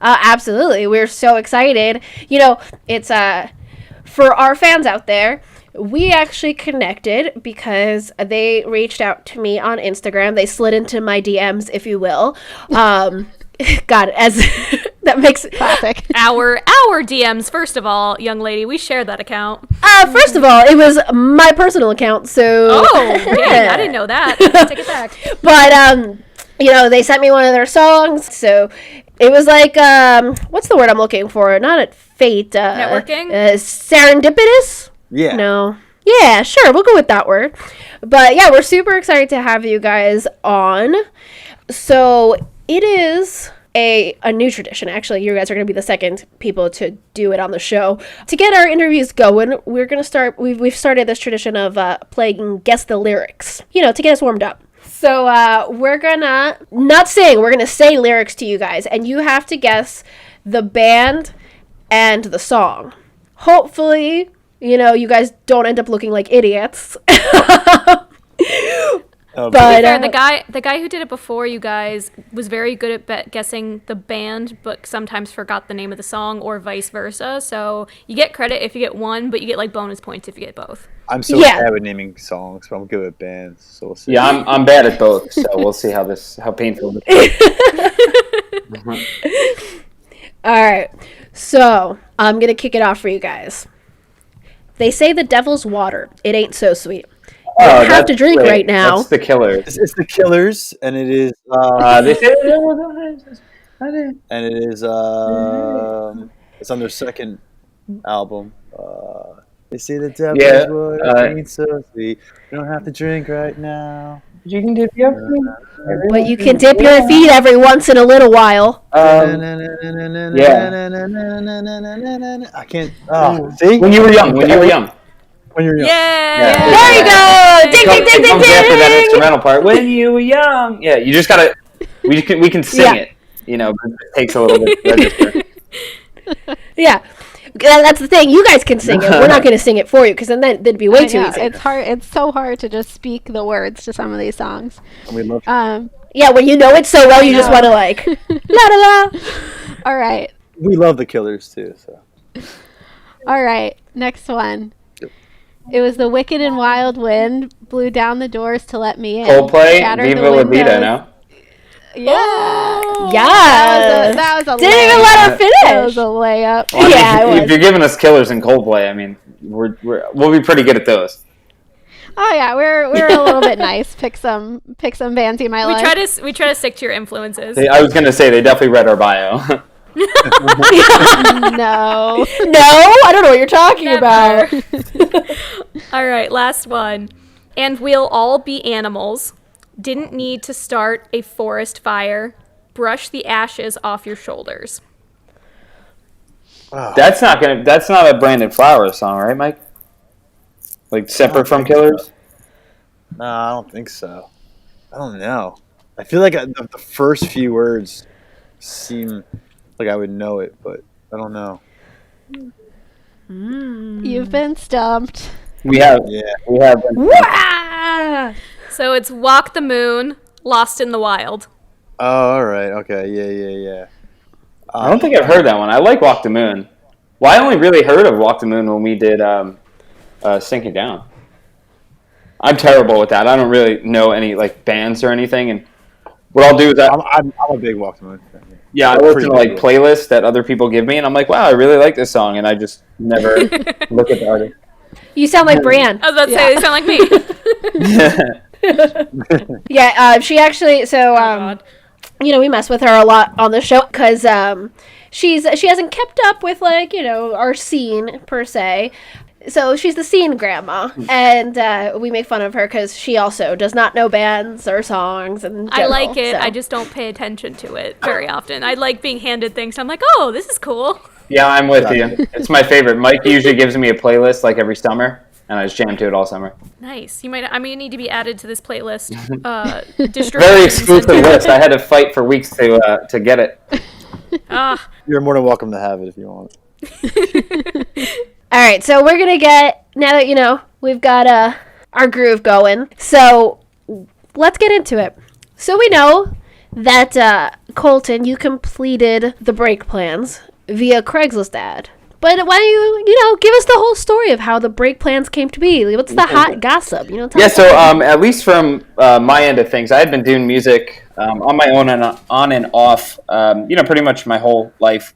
Absolutely. We're so excited. It's for our fans out there, we actually connected because they reached out to me on Instagram. They slid into my DMs, if you will. God, as that makes it classic. Our DMs, first of all, young lady, we share that account. First of all, it was my personal account, so dang, I didn't know that. Take it back. But they sent me one of their songs, so it was like what's the word I'm looking for? Not at fate. Networking? Serendipitous? Yeah. No. Yeah, sure, we'll go with that word. But yeah, we're super excited to have you guys on. So it is a new tradition. Actually, you guys are going to be the second people to do it on the show. To get our interviews going, we're going to start. We've started this tradition of playing Guess the Lyrics. To get us warmed up. So we're gonna not sing. We're gonna say lyrics to you guys, and you have to guess the band and the song. Hopefully, you guys don't end up looking like idiots. But the guy who did it before you guys was very good at guessing the band, but sometimes forgot the name of the song, or vice versa. So you get credit if you get one, but you get like bonus points if you get both. I'm so bad with naming songs, but I'm good with bands. So we'll see. Yeah, I'm bad at both, so we'll see how painful this is. All right, so I'm gonna kick it off for you guys. They say the devil's water, it ain't so sweet. You don't have that's- to drink wait, right now. That's the Killers. It's the Killers, and it is. They say And it is. It's on their second album. They say the devil's Yeah, what ain't so sweet. You don't have to drink right now. you can do the But you can dip your feet every once in a little while. I can't. Oh, see? When you were young. When you were young. When you're young. Yeah. There you go! Ding, ding, ding, It ding, comes after that ding! instrumental part. When you were young. Yeah, you just gotta. We can sing Yeah. it. You know, but it takes a little bit to register. Yeah. That's the thing. You guys can sing it. We're not going to sing it for you because then that'd be way I too know, easy. it's hard. It's so hard to just speak the words to some of these songs. And we love Yeah, when you know it so well, you just want to like, la la la. All right. we love the Killers too. So All right, next one. It was the wicked and wild wind blew down the doors to let me in. Coldplay, shattered Viva the La Vida, windows. no? Yeah. Yeah. That was a Didn't even layup. let her That was finish. a layup. Well, I mean, Yeah, it if was. you're giving us Killers and Coldplay, I mean, we'll be pretty good at those. Oh yeah, we're a little bit nice. Pick some bands you might We like. try to stick to your influences. I was gonna say they definitely read our bio. No. No, I don't know what you're talking about. All right, last one. And we'll all be animals. Didn't need to start a forest fire. Brush the ashes off your shoulders. That's not a Brandon Flowers song, right, Mike? Like separate from Killers? no, I don't think so. I don't know. I feel like the first few words seem like I would know it, but I don't know. You've been stumped. We have. Yeah. We have. Wah! So it's Walk the Moon, Lost in the Wild. Oh, all right. Okay. Yeah. I don't think I've heard that one. I like Walk the Moon. Well, I only really heard of Walk the Moon when we did Sink It Down. I'm terrible with that. I don't really know any like bands or anything. And what I'll do is I'm a big Walk the Moon fan. I listen to like playlists that other people give me, and I'm like, wow, I really like this song, and I just never look at the artist. You sound like Brianne. I was about to say, they sound like me. Yeah, she actually. So, God. you know, we mess with her a lot on the show because she hasn't kept up with like our scene per se. So she's the scene grandma, and we make fun of her because she also does not know bands or songs. And I like it. I just don't pay attention to it very often. I like being handed things. I'm like, oh, this is cool. Yeah, I'm with you. It's my favorite. Mike usually gives me a playlist like every summer, and I just jam to it all summer. Nice. I'm gonna need to be added to this playlist. Very exclusive list. I had to fight for weeks to get it. You're more than welcome to have it if you want. All right, so we're gonna get now that we've got our groove going. So let's get into it. So we know that Colton, you completed the break plans via Craigslist ad. But why don't you give us the whole story of how the break plans came to be? What's the hot gossip? Tell Yeah, us so about it. at least from my end of things, I had been doing music on my own and on and off, pretty much my whole life.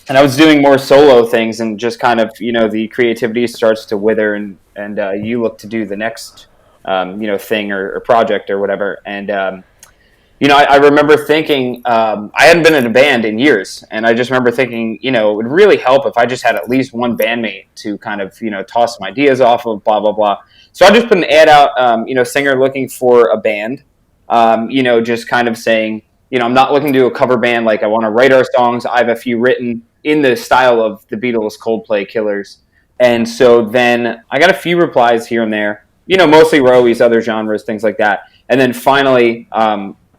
And I was doing more solo things, and just kind of, the creativity starts to wither, and you look to do the next, thing or project or whatever. And, I remember thinking, I hadn't been in a band in years, and I just remember thinking, it would really help if I just had at least one bandmate to kind of, toss some ideas off of, blah, blah, blah. So I just put an ad out, singer looking for a band, just kind of saying, I'm not looking to do a cover band. Like, I want to write our songs. I have a few written in the style of the Beatles, Coldplay, Killers. And so then I got a few replies here and there, mostly Rowies, other genres, things like that. And then finally,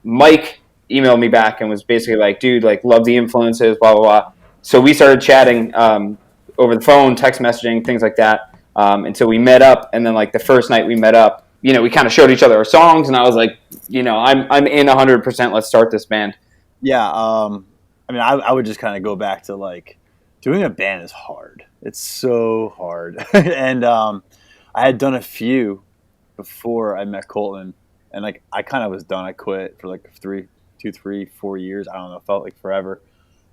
Mike emailed me back and was basically like, dude, like, love the influences, blah, blah, blah. So we started chatting over the phone, text messaging, things like that. And so we met up. And then, like, the first night we met up, we kind of showed each other our songs. And I was like, I'm in 100%. Let's start this band. Yeah. I would just kind of go back to, like, doing a band is hard. It's so hard. And I had done a few before I met Colton. And, like, I kind of was done. I quit for, like, 3, 4 years. I don't know. It felt like forever.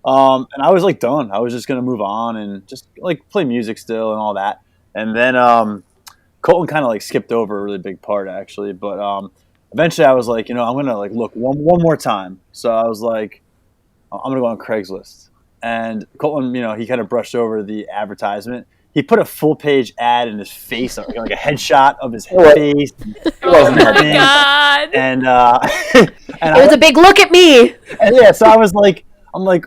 And I was, like, done. I was just going to move on and just, like, play music still and all that. And then Colton kind of like skipped over a really big part actually, but eventually I was like, I'm gonna like look one more time. So I was like, I'm gonna go on Craigslist, and Colton, he kind of brushed over the advertisement. He put a full page ad in his face, like a headshot of his face. Oh my god! And it was a big look at me. And yeah, so I'm like,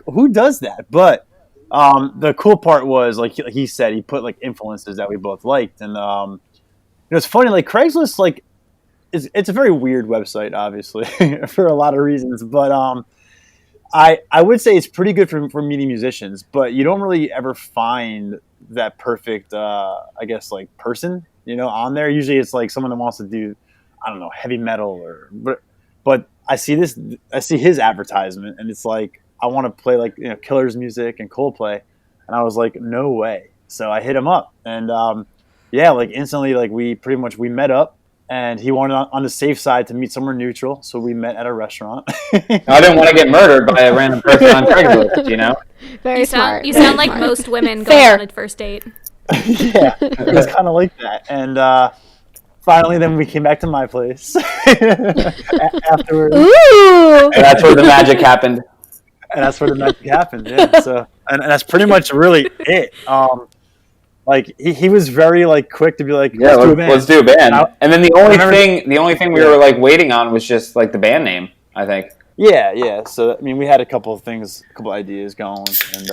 who does that? But the cool part was, like he said, he put like influences that we both liked, and it's funny. Like Craigslist, like it's a very weird website, obviously, for a lot of reasons. But I would say it's pretty good for meeting musicians, but you don't really ever find that perfect, I guess, like person, on there. Usually it's like someone that wants to do, I don't know, heavy metal but I see his advertisement, and it's like, I want to play like, Killer's music and Coldplay. And I was like, no way. So I hit him up, and like instantly, like we met up. And he wanted on the safe side to meet somewhere neutral, so we met at a restaurant. I didn't want to get murdered by a random person on Craigslist, Very smart. You sound like most women going on a first date. Yeah, it was kind of like that. And finally, then we came back to my place afterwards. Ooh! And that's where the magic happened. Yeah. So, and that's pretty much really it. Like he was very like quick to be like, let's do a band. And then the only thing we were like waiting on was just like the band name, I think. Yeah. So I mean, we had a couple of ideas going, and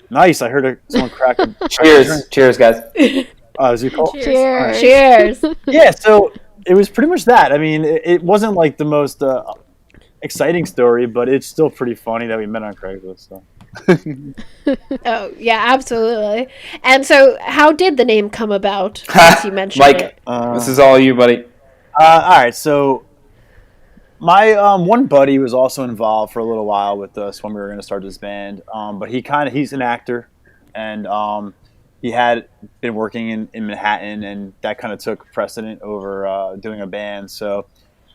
nice. I heard someone crack a Cheers, guys. Is you call? Cheers. Cheers. Yeah. So it was pretty much that. I mean, it wasn't like the most exciting story, but it's still pretty funny that we met on Craigslist. So. Oh yeah, absolutely. And so, how did the name come about? As you mentioned Mike, it. This is all you, buddy. All right, so my one buddy was also involved for a little while with us when we were going to start this band. But he's an actor, and he had been working in Manhattan, and that kind of took precedent over doing a band. So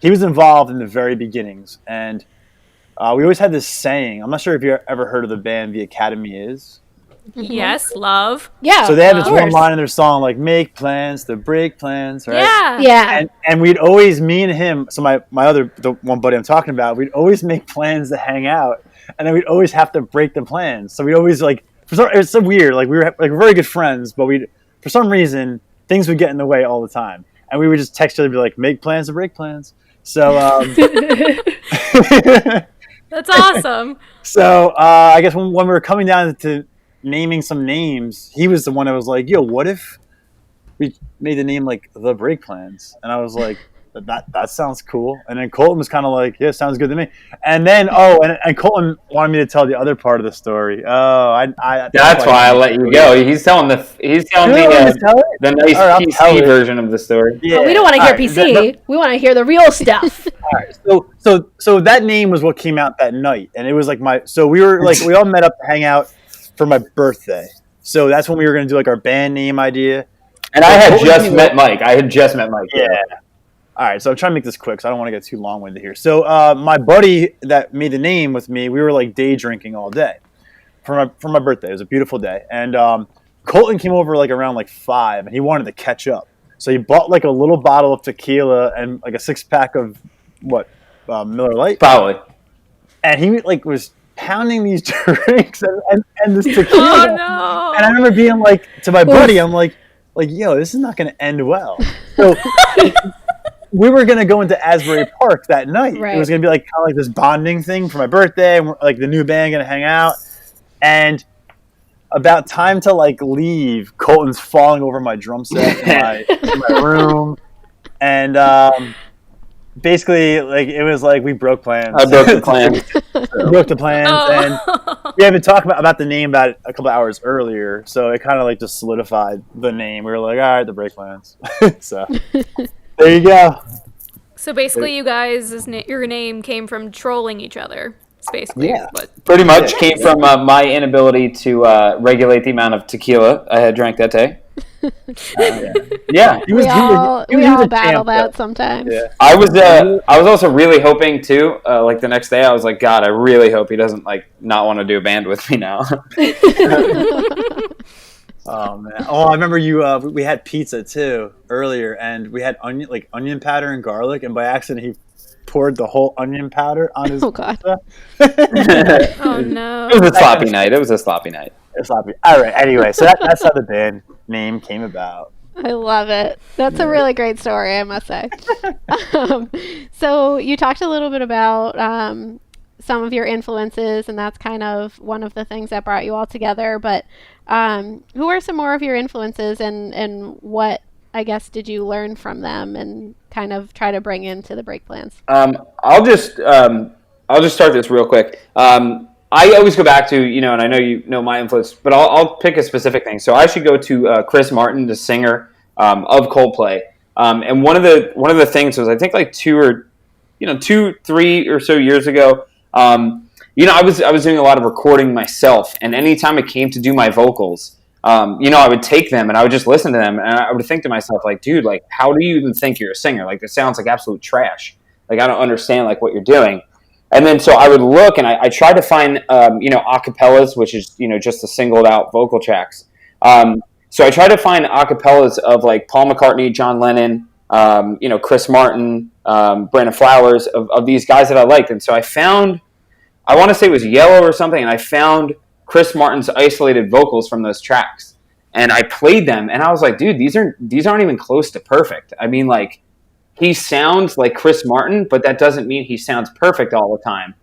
he was involved in the very beginnings, and we always had this saying. I'm not sure if you ever heard of the band The Academy Is. Yes, love. Yeah. So they have this one line in their song, like, make plans to break plans, right? Yeah. And we'd always, me and him, so the one buddy I'm talking about, we'd always make plans to hang out, and then we'd always have to break the plans. So we'd always, like, it's so weird. Like, we were very good friends, but for some reason, things would get in the way all the time. And we would just text each other and be like, make plans to break plans. So, That's awesome. So I guess when we were coming down to naming some names, he was the one that was like, yo, what if we made the name like The Break Plans? And I was like, that sounds cool. And then Colton was kind of like, yeah, sounds good to me. And then and Colton wanted me to tell the other part of the story. That's why I let you go. He's telling the nice PC version of the story. Yeah. We don't want to hear PC. We want to hear the real stuff. All right. So that name was what came out that night, and it was like we all met up to hang out for my birthday. So that's when we were going to do like our band name idea. And I had just met Mike. Yeah. All right, so I'm trying to make this quick, so I don't want to get too long-winded here. So my buddy that made the name with me, we were like day drinking all day for my birthday. It was a beautiful day, and Colton came over like around like 5, and he wanted to catch up. So he bought like a little bottle of tequila and like a 6-pack of Miller Lite, probably. And he like was pounding these drinks and this tequila. Oh no! And I remember being like to my buddy, I'm like, yo, this is not going to end well. So. We were going to go into Asbury Park that night. Right. It was going to be like kind of like this bonding thing for my birthday. And like the new band going to hang out. And about time to like leave, Colton's falling over my drum set in my room. And basically, like it was like we broke plans. I broke the plans. We broke the plans. And we had been talking about the name about a couple hours earlier. So it kind of like just solidified the name. We were like, all right, the break plans. So... There you go. So basically, you guys, your name came from trolling each other. It's basically what. Pretty much came from my inability to regulate the amount of tequila I had drank that day. Yeah, we all battle that sometimes. Yeah. I was also really hoping too. Like the next day, I was like, God, I really hope he doesn't like not want to do a band with me now. Oh man! Oh, I remember you. We had pizza too earlier, and we had onion powder and garlic, and by accident he poured the whole onion powder on his. Oh God. Pizza. Oh no. It was a sloppy night. It was a sloppy night. It's sloppy. All right. Anyway, so that's how the band name came about. I love it. That's a really great story, I must say. So you talked a little bit about some of your influences, and that's kind of one of the things that brought you all together. But who are some more of your influences, and what, I guess, did you learn from them and kind of try to bring into the break plans? I'll just start this real quick. I always go back to, and I know you know my influence, but I'll pick a specific thing. So I should go to Chris Martin, the singer of Coldplay. And one of the things was, I think like 3 or so years ago, I was doing a lot of recording myself, and anytime it came to do my vocals, I would take them and I would just listen to them, and I would think to myself, like, dude, like, how do you even think you're a singer? Like, this sounds like absolute trash. Like, I don't understand like what you're doing. And then so I would look, and I tried to find acapellas, which is just the singled out vocal tracks. So I tried to find acapellas of like Paul McCartney, John Lennon, Chris Martin, Brandon Flowers, of these guys that I liked. And so I found, I want to say it was Yellow or something, and I found Chris Martin's isolated vocals from those tracks, and I played them, and I was like, dude, these aren't even close to perfect. I mean, like, he sounds like Chris Martin, but that doesn't mean he sounds perfect all the time.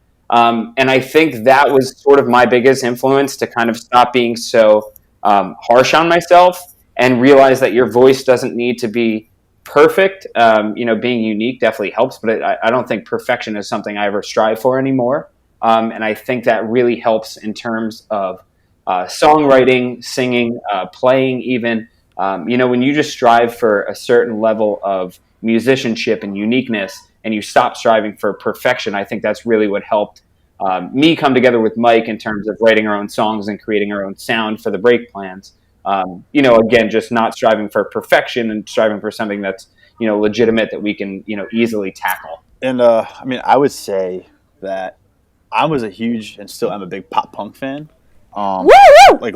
And I think that was sort of my biggest influence to kind of stop being so harsh on myself and realize that your voice doesn't need to be perfect. Being unique definitely helps, but I don't think perfection is something I ever strive for anymore. And I think that really helps in terms of songwriting, singing, playing even. When you just strive for a certain level of musicianship and uniqueness, and you stop striving for perfection, I think that's really what helped me come together with Mike in terms of writing our own songs and creating our own sound for the break plans. Again, just not striving for perfection and striving for something that's, legitimate, that we can, easily tackle. And I would say that I was a huge, and still am a big pop punk fan. Woo! Like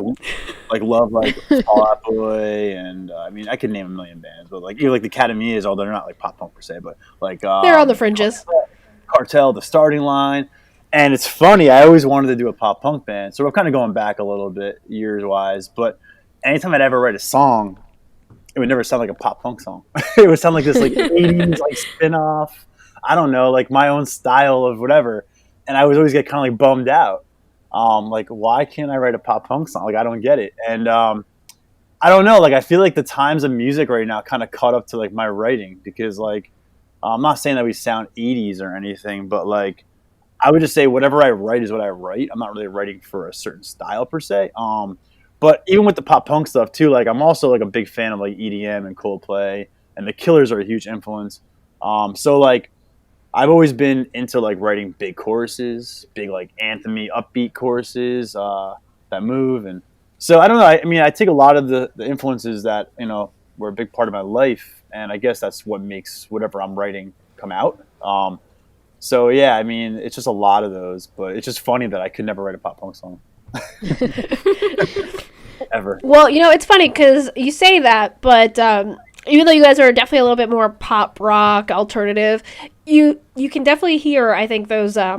love like Fall Out Boy, and I could name a million bands, but like even like the Academias, although they're not like pop punk per se, but like They're on the fringes. Cartel, The Starting Line. And it's funny, I always wanted to do a pop punk band, so we're kind of going back a little bit years wise. But anytime I'd ever write a song, it would never sound like a pop punk song. It would sound like this like 80s like spin off. I don't know, like my own style of whatever. And I would always get kind of like bummed out. Like, why can't I write a pop punk song? Like, I don't get it. And I don't know, like, I feel like the times of music right now kind of caught up to like my writing, because like, I'm not saying that we sound 80s or anything, but like, I would just say whatever I write is what I write. I'm not really writing for a certain style per se. But even with the pop punk stuff too, like, I'm also like a big fan of like EDM and Coldplay, and the Killers are a huge influence. So like, I've always been into like writing big choruses, big like anthem-y upbeat choruses that move. And so I don't know. I take a lot of the influences that, were a big part of my life, and I guess that's what makes whatever I'm writing come out. So yeah, it's just a lot of those, but it's just funny that I could never write a pop punk song. Ever. Well, it's funny because you say that, but even though you guys are definitely a little bit more pop rock alternative, you can definitely hear, I think, those I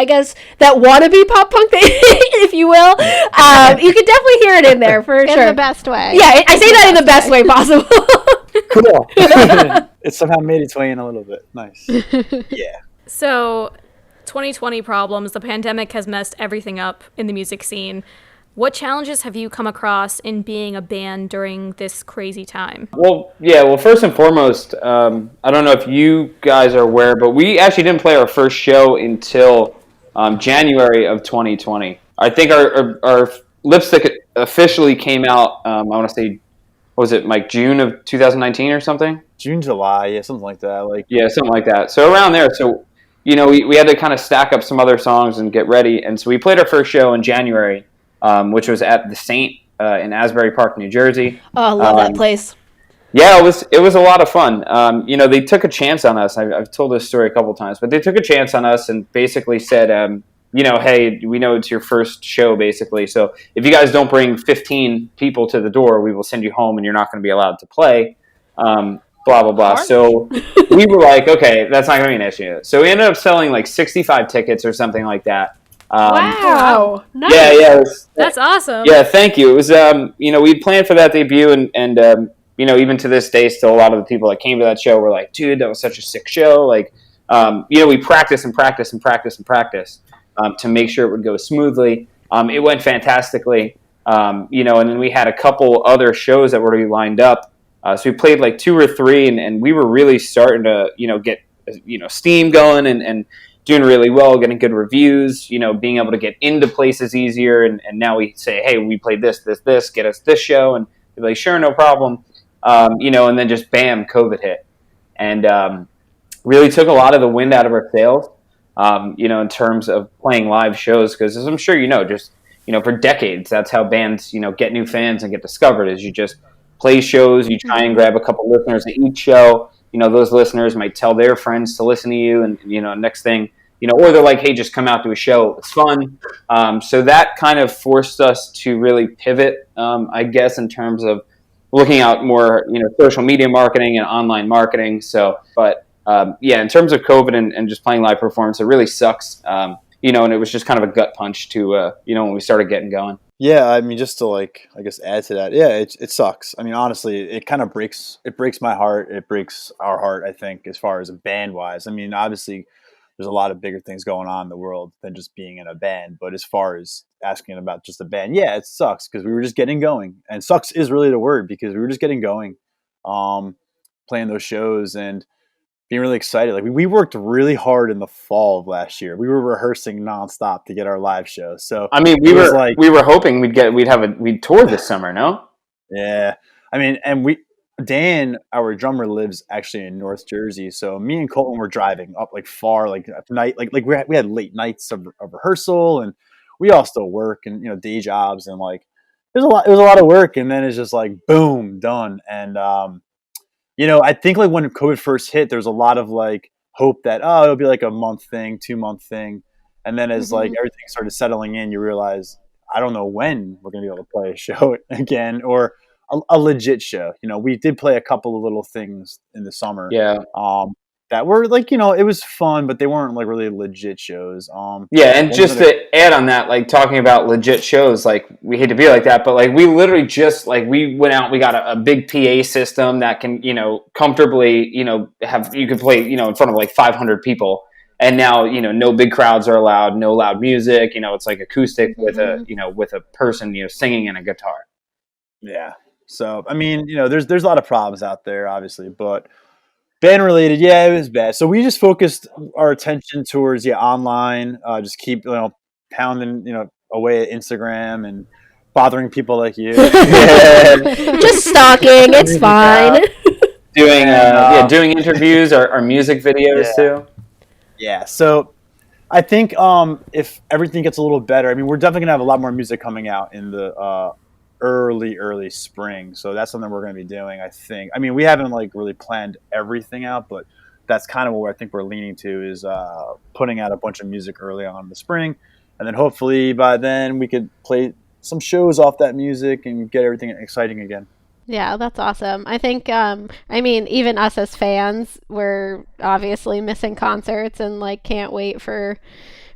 guess that wannabe pop punk thing, if you will. You can definitely hear it in there for sure. In the best way. Yeah, I say that in the best way possible. Cool. It somehow made its way in a little bit. Nice. Yeah. So, 2020 problems. The pandemic has messed everything up in the music scene. What challenges have you come across in being a band during this crazy time? Well, first and foremost, I don't know if you guys are aware, but we actually didn't play our first show until January of 2020. I think our Lipstick officially came out, I want to say, what was it, like June of 2019 or something? June, July, yeah, something like that. Something like that. So around there, so, we had to kind of stack up some other songs and get ready. And so we played our first show in January, which was at the Saint in Asbury Park, New Jersey. Oh, I love that place. Yeah, it was a lot of fun. They took a chance on us. I've told this story a couple times, but they took a chance on us and basically said, hey, we know it's your first show, basically. So if you guys don't bring 15 people to the door, we will send you home and you're not going to be allowed to play. Blah, blah, blah. So we were like, okay, that's not going to be an issue. So we ended up selling like 65 tickets or something like that. Wow. Nice. Yeah. That's awesome. Yeah, thank you. It was, we planned for that debut and even to this day, still a lot of the people that came to that show were like, dude, that was such a sick show. Like, we practiced to make sure it would go smoothly. It went fantastically, and then we had a couple other shows that were to be lined up. So we played like 2 or 3, and we were really starting to, get, steam going and doing really well, getting good reviews, being able to get into places easier. And now we say, hey, we played this, get us this show. And they're like, sure, no problem. And then just bam, COVID hit. And really took a lot of the wind out of our sails. In terms of playing live shows, because as I'm sure for decades, that's how bands, get new fans and get discovered, is you just play shows, you try and grab a couple listeners at each show, those listeners might tell their friends to listen to you, and, next thing, or they're like, hey, just come out to a show, it's fun. So that kind of forced us to really pivot, I guess, in terms of looking out more, social media marketing and online marketing. So, but in terms of COVID and just playing live performance, it really sucks. And it was just kind of a gut punch to, when we started getting going. Yeah, I mean, just to add to that. Yeah, it sucks. I mean, honestly, it kind of breaks my heart. It breaks our heart, I think, as far as band wise. I mean, obviously, there's a lot of bigger things going on in the world than just being in a band. But as far as asking about just a band, yeah, it sucks because we were just getting going. And sucks is really the word, because we were just getting going, playing those shows and being really excited. Like we worked really hard in the fall of last year. We were rehearsing nonstop to get our live show. So I mean, we were hoping we'd tour this summer. No? Yeah, I mean, and Dan, our drummer, lives actually in North Jersey. So me and Colton were driving up far, at night, we had late nights of rehearsal, and we all still work and day jobs, and it was a lot of work, and then it's just boom, done. And I think when COVID first hit, there was a lot of hope that it'll be a month thing, 2-month thing, and then as everything started settling in, you realize I don't know when we're gonna be able to play a show again, or a legit show. We did play a couple of little things in the summer. Yeah. That were it was fun, but they weren't really legit shows. And just to add on that, talking about legit shows, we hate to be like that, but we literally just we went out, we got a big PA system that can comfortably have, you can play in front of 500 people, and now no big crowds are allowed, no loud music, it's acoustic with a person singing and a guitar. Yeah. So I mean, there's a lot of problems out there, obviously, but band related, yeah, it was bad. So we just focused our attention towards online, just keep pounding away at Instagram and bothering people like you. Just stalking, it's fine. Doing interviews, our music videos too. Yeah, so I think if everything gets a little better, I mean, we're definitely gonna have a lot more music coming out in the early spring, so that's something we're going to be doing, I think. I mean, we haven't really planned everything out, but that's kind of what I think we're leaning to, is putting out a bunch of music early on in the spring, and then hopefully by then we could play some shows off that music and get everything exciting again. Yeah, that's awesome. I think, I mean, even us as fans, we're obviously missing concerts and can't wait for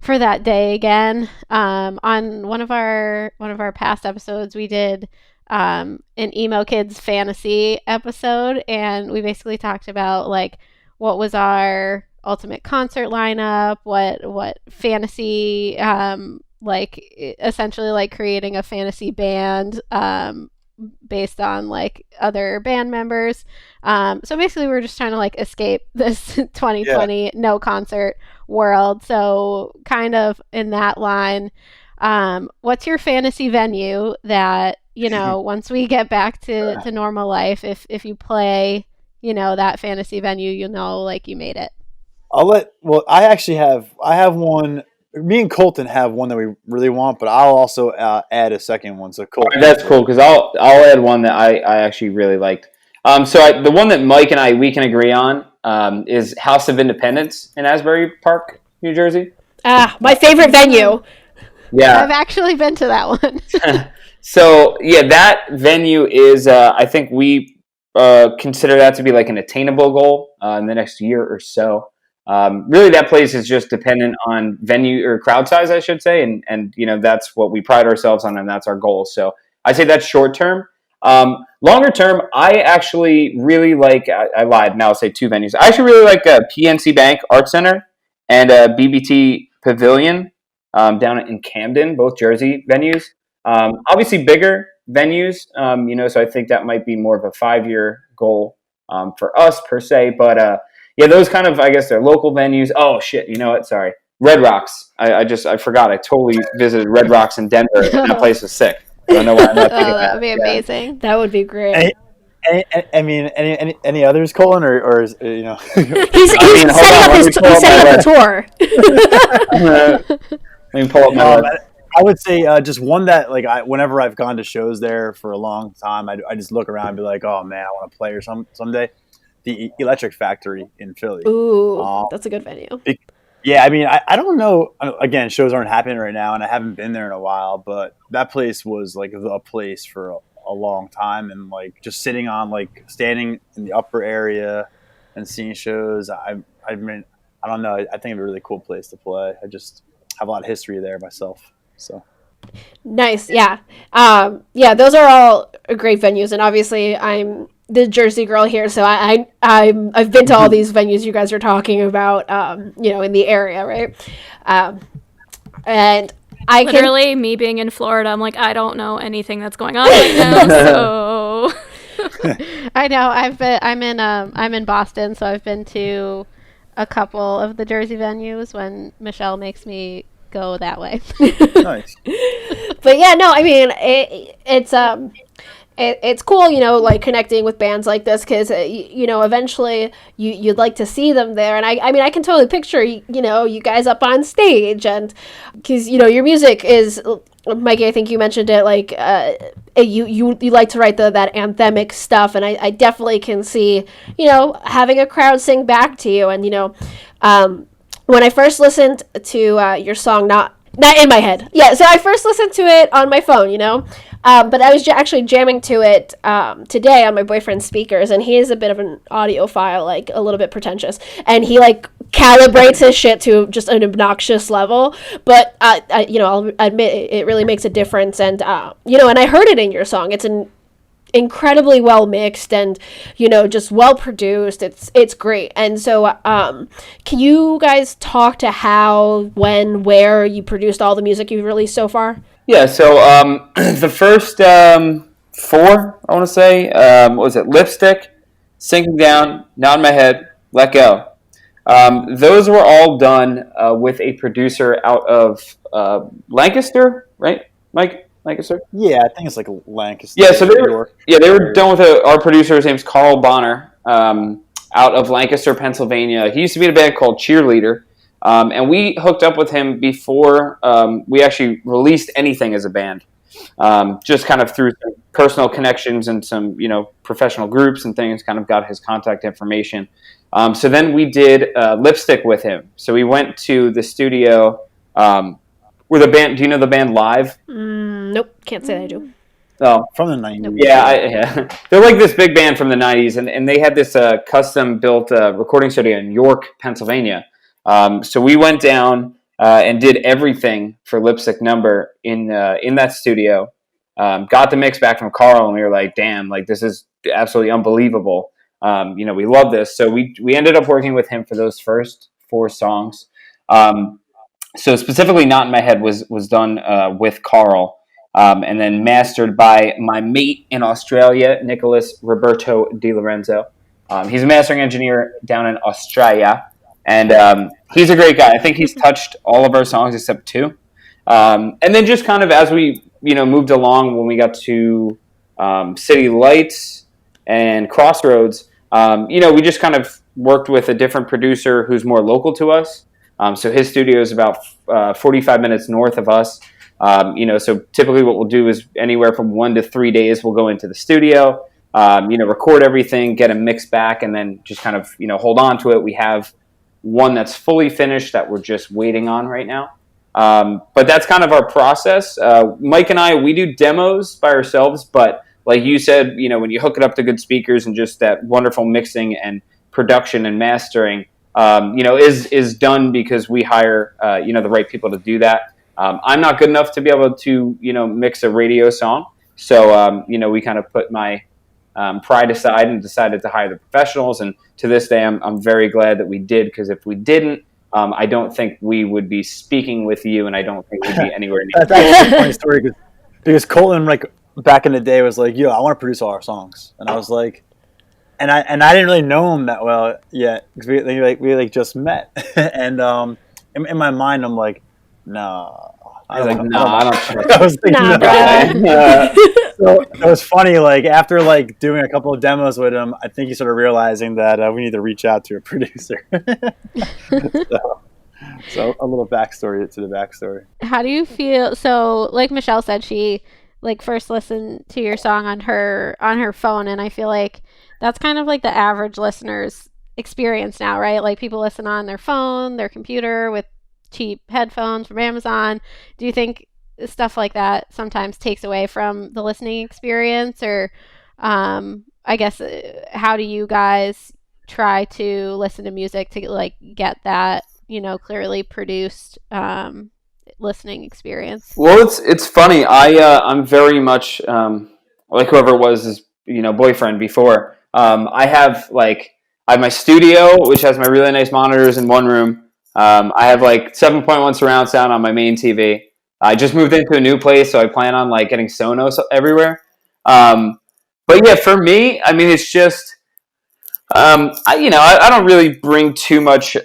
that day again. On one of our past episodes, we did an emo kids fantasy episode, and we basically talked about what was our ultimate concert lineup, what fantasy, essentially creating a fantasy band based on other band members. So basically we're just trying to escape this 2020 no concert world. So kind of in that line, what's your fantasy venue that once we get back to normal life, if you play that fantasy venue, you made it? I have one. Me and Colton have one that we really want, but I'll also add a second one. So Colton, that's cool, because I'll add one that I actually really liked. The one that Mike and we can agree on is House of Independence in Asbury Park, New Jersey. My favorite venue. Yeah. I've actually been to that one. So yeah, that venue is. I think we consider that to be like an attainable goal in the next year or so. Really, that place is just dependent on venue or crowd size, I should say, and that's what we pride ourselves on, and that's our goal. So I say that's short term. Longer term, I actually really like. I lied. Now I'll say two venues. I actually really like PNC Bank Art Center and BBT Pavilion down in Camden, both Jersey venues. Obviously, bigger venues. So I think that might be more of a 5-year goal for us per se. But yeah, those kind of, I guess, they're local venues. Oh shit! You know what? Sorry, Red Rocks. I forgot. I totally visited Red Rocks in Denver. And that place was sick. I don't know why I'm not thinking That would be amazing. That would be great. Any others, Colin, or is, He's setting up the tour. Let me pull up my list. I would say just one that whenever I've gone to shows there for a long time, I just look around and be like, oh man, I want to play or someday. The Electric Factory in Philly. Ooh, that's a good venue. Yeah, I mean, I don't know. Again, shows aren't happening right now, and I haven't been there in a while. But that place was like the place for a long time, and like just sitting on standing in the upper area and seeing shows. I mean, I don't know. I think it'd be a really cool place to play. I just have a lot of history there myself. So nice, yeah. Those are all great venues, and obviously I'm the Jersey girl here, so I've been to all these venues you guys are talking about, in the area, right? And I literally me being in Florida, I'm like, I don't know anything that's going on right now, so. I know. I'm in Boston, so I've been to a couple of the Jersey venues when Michelle makes me go that way. Nice. But yeah, no, I mean it's cool, like connecting with bands like this because eventually you'd like to see them there, and I mean I can totally picture you guys up on stage, and because your music is, Mikey, I think you mentioned it, like you like to write that anthemic stuff, and I definitely can see having a crowd sing back to you, and when I first listened to your song, not in my head, yeah, so I first listened to it on my phone, but I was actually jamming to it today on my boyfriend's speakers, and he is a bit of an audiophile, like a little bit pretentious, and he calibrates his shit to just an obnoxious level. But I'll admit it really makes a difference, and and I heard it in your song. It's an incredibly well mixed and just well produced. It's great. And so can you guys talk to how, when, where you produced all the music you've released so far? Yeah, so the first 4, I want to say, what was it? Lipstick, Sinking Down, Nod My Head, Let Go. Those were all done with a producer out of Lancaster, right, Mike? Lancaster? Yeah, I think it's Lancaster. Yeah, so they were done with our producer. His name's Carl Bonner, out of Lancaster, Pennsylvania. He used to be in a band called Cheerleader. And we hooked up with him before we actually released anything as a band, just kind of through some personal connections and some, professional groups and things, kind of got his contact information. So then we did Lipstick with him. So we went to the studio where the band, do you know the band Live? Nope, can't say that I do. Oh, from the 90s. Yeah, they're like this big band from the 90s, and they had this custom-built recording studio in York, Pennsylvania. So we went down and did everything for Lipstick Number in that studio. Got the mix back from Carl, and we were like, "Damn! This is absolutely unbelievable." We love this. So we ended up working with him for those first 4 songs. So specifically, "Not in My Head" was done with Carl, and then mastered by my mate in Australia, Nicholas Roberto Di Lorenzo. He's a mastering engineer down in Australia. And he's a great guy. I think he's touched all of our songs except 2. And then just kind of as we, moved along, when we got to City Lights and Crossroads, we just kind of worked with a different producer who's more local to us. So his studio is about 45 minutes north of us. So typically what we'll do is anywhere from 1 to 3 days, we'll go into the studio, record everything, get a mix back, and then just kind of, hold on to it. We have one that's fully finished that we're just waiting on right now. But that's kind of our process. Mike and I, we do demos by ourselves, but like you said, when you hook it up to good speakers and just that wonderful mixing and production and mastering, is done because we hire, the right people to do that. I'm not good enough to be able to, mix a radio song. So, we kind of put my pride aside and decided to hire the professionals. And to this day, I'm very glad that we did, because if we didn't, I don't think we would be speaking with you, and I don't think we'd be anywhere near. That's actually a funny story, because Colton, like, back in the day, was like, "Yo, I want to produce all our songs," and I was like, and I didn't really know him that well yet, because we just met, and in my mind, I'm like, "No." I was like, "No, I don't trust." I was thinking, Nah, So it was funny, like, after like doing a couple of demos with him, I think he started realizing that we need to reach out to a producer. So a little backstory to the backstory. How do you feel? So, like Michelle said, she like first listened to your song on her phone, and I feel like that's kind of like the average listener's experience now, right? Like, people listen on their phone, their computer, with cheap headphones from Amazon. Do you think stuff like that sometimes takes away from the listening experience? Or I guess how do you guys try to listen to music to like get that clearly produced listening experience? Well, it's funny. I'm very much like whoever it was his boyfriend before. I have my studio, which has my really nice monitors in one room. I have like 7.1 surround sound on my main TV. I just moved into a new place, so I plan on like getting Sonos everywhere. But yeah, for me, I mean, it's just I don't really bring too much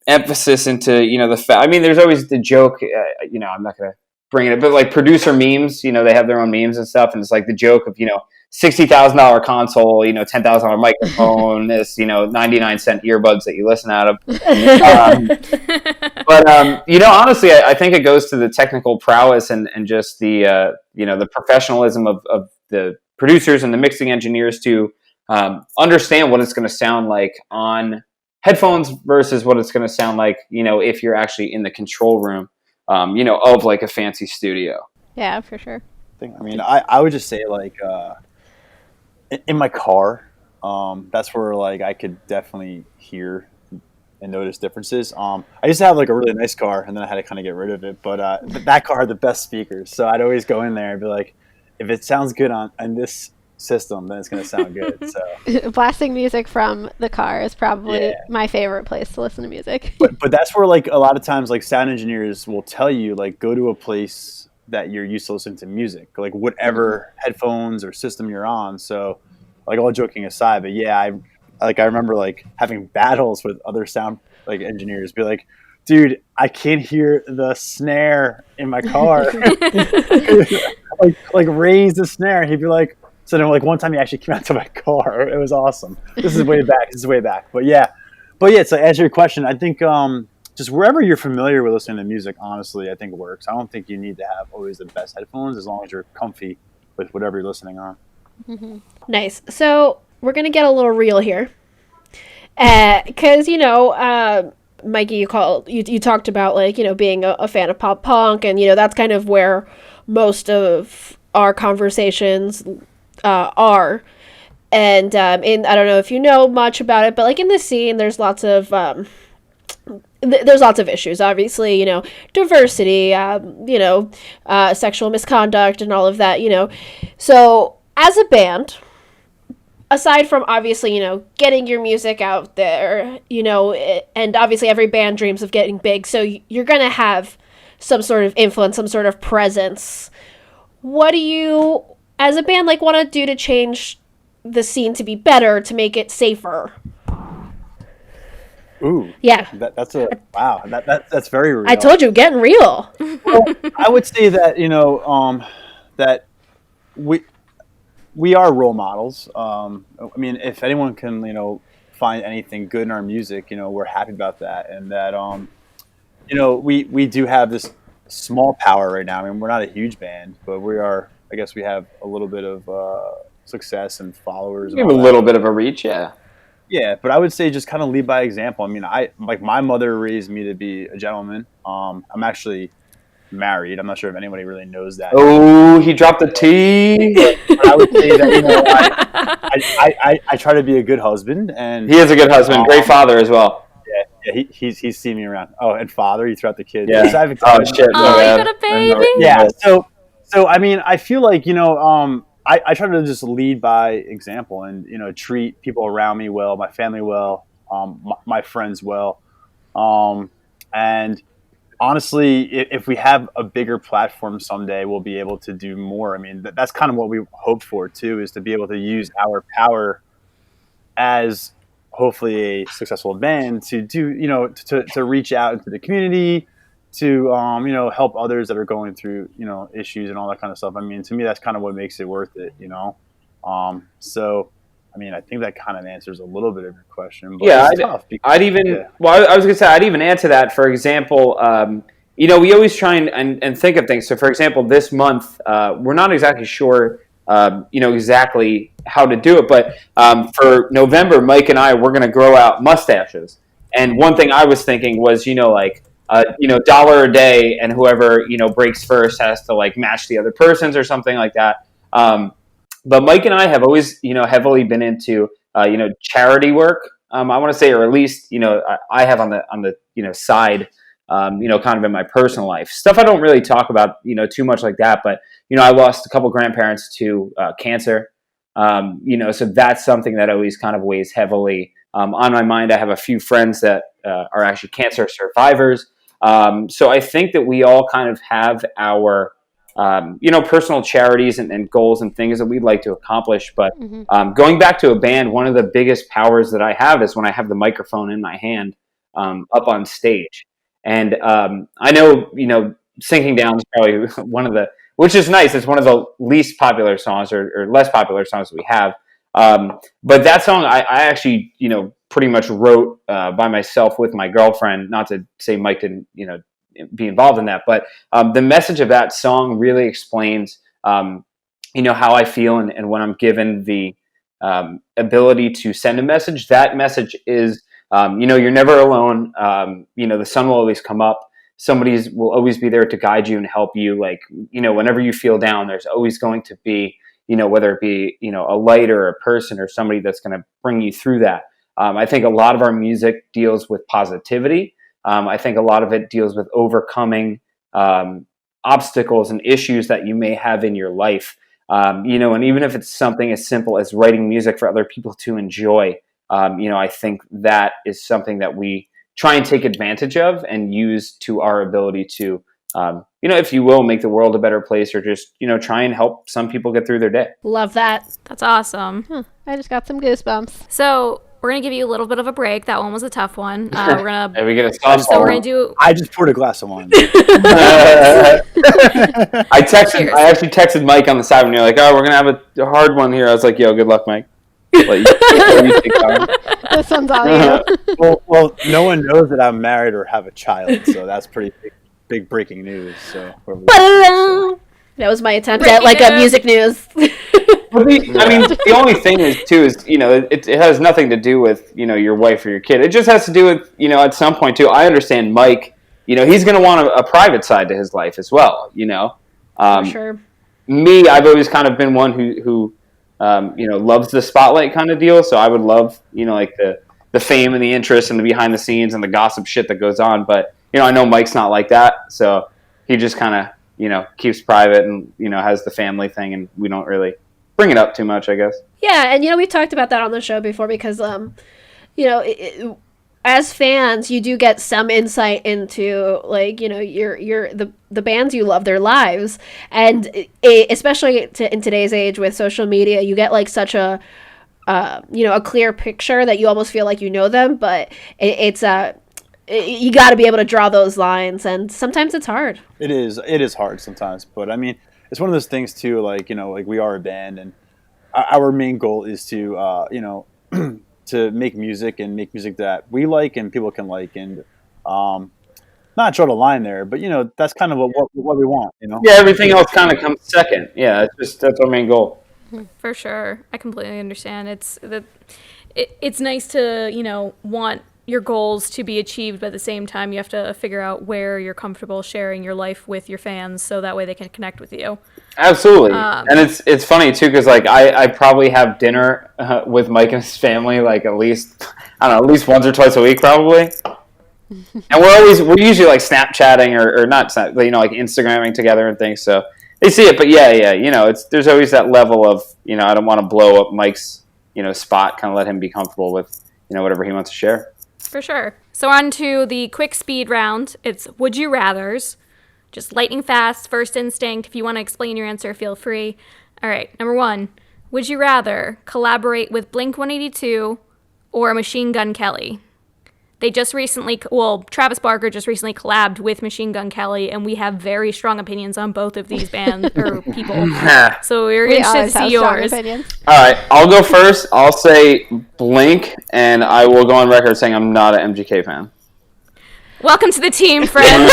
emphasis into the fact. I mean, there's always the joke. I'm not gonna bring it up, but like producer memes. They have their own memes and stuff, and it's like the joke of $60,000 console, $10,000 microphone, this 99-cent earbuds that you listen out of. But honestly, I think it goes to the technical prowess and just the the professionalism of the producers and the mixing engineers to understand what it's going to sound like on headphones versus what it's going to sound like if you're actually in the control room of like a fancy studio. Yeah, for sure. I mean, I would just say like in my car, that's where like I could definitely hear and notice differences. I used to have like a really nice car, and then I had to kind of get rid of it. But that car had the best speakers, so I'd always go in there and be like, if it sounds good on this system, then it's going to sound good. So blasting music from the car is probably my favorite place to listen to music. But that's where like a lot of times like sound engineers will tell you like go to a place that you're used to listening to music, like whatever headphones or system you're on. So like, all joking aside, but yeah, I remember like having battles with other sound like engineers, be like, dude, I can't hear the snare in my car. like raise the snare. He'd be like, so then like one time he actually came out to my car. It was awesome. This is way back. But yeah, to answer your question, I think just wherever you're familiar with listening to music, honestly, I think works. I don't think you need to have always the best headphones, as long as you're comfy with whatever you're listening on. Mm-hmm. Nice. So we're going to get a little real here. Because, Mikey, you talked about like, being a fan of pop punk, and, that's kind of where most of our conversations are. And I don't know if you know much about it, but like in the scene, there's lots of issues, obviously, diversity, sexual misconduct and all of that, So as a band, aside from obviously, getting your music out there, and obviously every band dreams of getting big, so you're going to have some sort of influence, some sort of presence. What do you, as a band, like want to do to change the scene to be better, to make it safer? Ooh. Yeah. That's wow. That's very real. I told you, getting real. Well, I would say that, that we are role models. I mean, if anyone can, find anything good in our music, we're happy about that. And that, we do have this small power right now. I mean, we're not a huge band, but I guess we have a little bit of success and followers. We have a little bit of a reach, yeah. Yeah, but I would say just kind of lead by example. I mean, my mother raised me to be a gentleman. I'm actually married. I'm not sure if anybody really knows that. Oh, he dropped the T. But I would say that I try to be a good husband, and He is a good husband, great father as well. yeah, he's seen me around. Oh, and father, you threw out the kid. Yeah. Because I have a kid. Oh shit. Oh, my you bad. got a baby? Yeah. So I mean, I feel like I try to just lead by example, and treat people around me well, my family well, my friends well, and honestly, if we have a bigger platform someday, we'll be able to do more. I mean, that's kind of what we hoped for too, is to be able to use our power as hopefully a successful band to do, to reach out into the community, to help others that are going through issues and all that kind of stuff. I mean, to me, that's kind of what makes it worth it. So I mean, I think that kind of answers a little bit of your question. But Yeah, it's tough because, Well, I was gonna say I'd even add to that. For example, we always try and think of things. So, for example, this month we're not exactly sure, exactly how to do it. But for November, Mike and I we're gonna grow out mustaches. And one thing I was thinking was, $1 a day, and whoever breaks first has to like match the other person's or something like that. But Mike and I have always, heavily been into, charity work. I want to say, or at least, I have on the side, kind of in my personal life, stuff I don't really talk about, too much like that. But, I lost a couple grandparents to cancer. So that's something that always kind of weighs heavily on my mind. I have a few friends that are actually cancer survivors. So I think that we all kind of have our, personal charities and goals and things that we'd like to accomplish. But going back to a band, one of the biggest powers that I have is when I have the microphone in my hand up on stage. And I know, Sinking Down is probably one of the, which is nice. It's one of the least popular songs or less popular songs that we have. But that song I actually, pretty much wrote by myself with my girlfriend. Not to say Mike didn't, be involved in that, but the message of that song really explains how I feel, and when I'm given the ability to send a message. That message is you're never alone. The sun will always come up. Somebody will always be there to guide you and help you. Like, whenever you feel down, there's always going to be, whether it be a light or a person or somebody that's going to bring you through that. I think a lot of our music deals with positivity. I think a lot of it deals with overcoming obstacles and issues that you may have in your life. And even if it's something as simple as writing music for other people to enjoy, I think that is something that we try and take advantage of and use to our ability to, if you will, make the world a better place, or just, try and help some people get through their day. Love that. That's awesome. I just got some goosebumps. So we're going to give you a little bit of a break. That one was a tough one. We're going And we get a to, so we're going to do, I just poured a glass of wine. I actually texted Mike on the side when you're like, oh, we're going to have a hard one here. I was like, yo, good luck, Mike. You take time. This one's all you. well, no one knows that I'm married or have a child, so that's pretty big breaking news. So that was my attempt at like a music news. The only thing is it has nothing to do with your wife or your kid. It just has to do with at some point too. I understand Mike. He's going to want a private side to his life as well. For sure. Me, I've always kind of been one who loves the spotlight kind of deal. So I would love like the fame and the interest and the behind the scenes and the gossip shit that goes on. But I know Mike's not like that, so he just kind of keeps private and has the family thing, and we don't really bring it up too much, I guess. Yeah, and we've talked about that on the show before because as fans, you do get some insight into like the bands you love, their lives, and especially in today's age with social media, you get like such a a clear picture that you almost feel like you know them, but it's you got to be able to draw those lines, and sometimes it's hard. It is hard sometimes, but I mean, it's one of those things too. Like like we are a band, and our main goal is to to make music that we like and people can like, and not draw the line there, but that's kind of what we want. Yeah, everything else kind of comes second. Yeah, that's our main goal. for sure. I completely understand. it's nice to, want your goals to be achieved, but at the same time, you have to figure out where you're comfortable sharing your life with your fans so that way they can connect with you. Absolutely. And it's funny, too, because, like, I probably have dinner with Mike and his family, like, at least once or twice a week, probably. And we're usually, like, Snapchatting or not, like, Instagramming together and things, so they see it. But, yeah, there's always that level of, I don't want to blow up Mike's, spot, kind of let him be comfortable with, whatever he wants to share. For sure. So on to the quick speed round. It's Would You Rathers. Just lightning fast, first instinct. If you want to explain your answer, feel free. All right, number 1. Would you rather collaborate with Blink-182 or Machine Gun Kelly? They just recently, Travis Barker just recently collabed with Machine Gun Kelly, and we have very strong opinions on both of these bands or people. So we're interested to see yours. All right, I'll go first. I'll say Blink, and I will go on record saying I'm not an MGK fan. Welcome to the team, friend.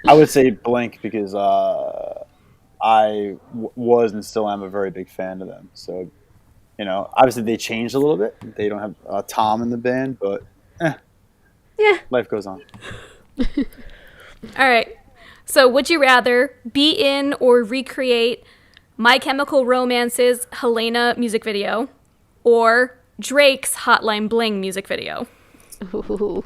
I would say Blink because I was and still am a very big fan of them. So, obviously they changed a little bit. They don't have Tom in the band, but Yeah. life goes on. All right. So would you rather be in or recreate My Chemical Romance's Helena music video or Drake's Hotline Bling music video? Ooh.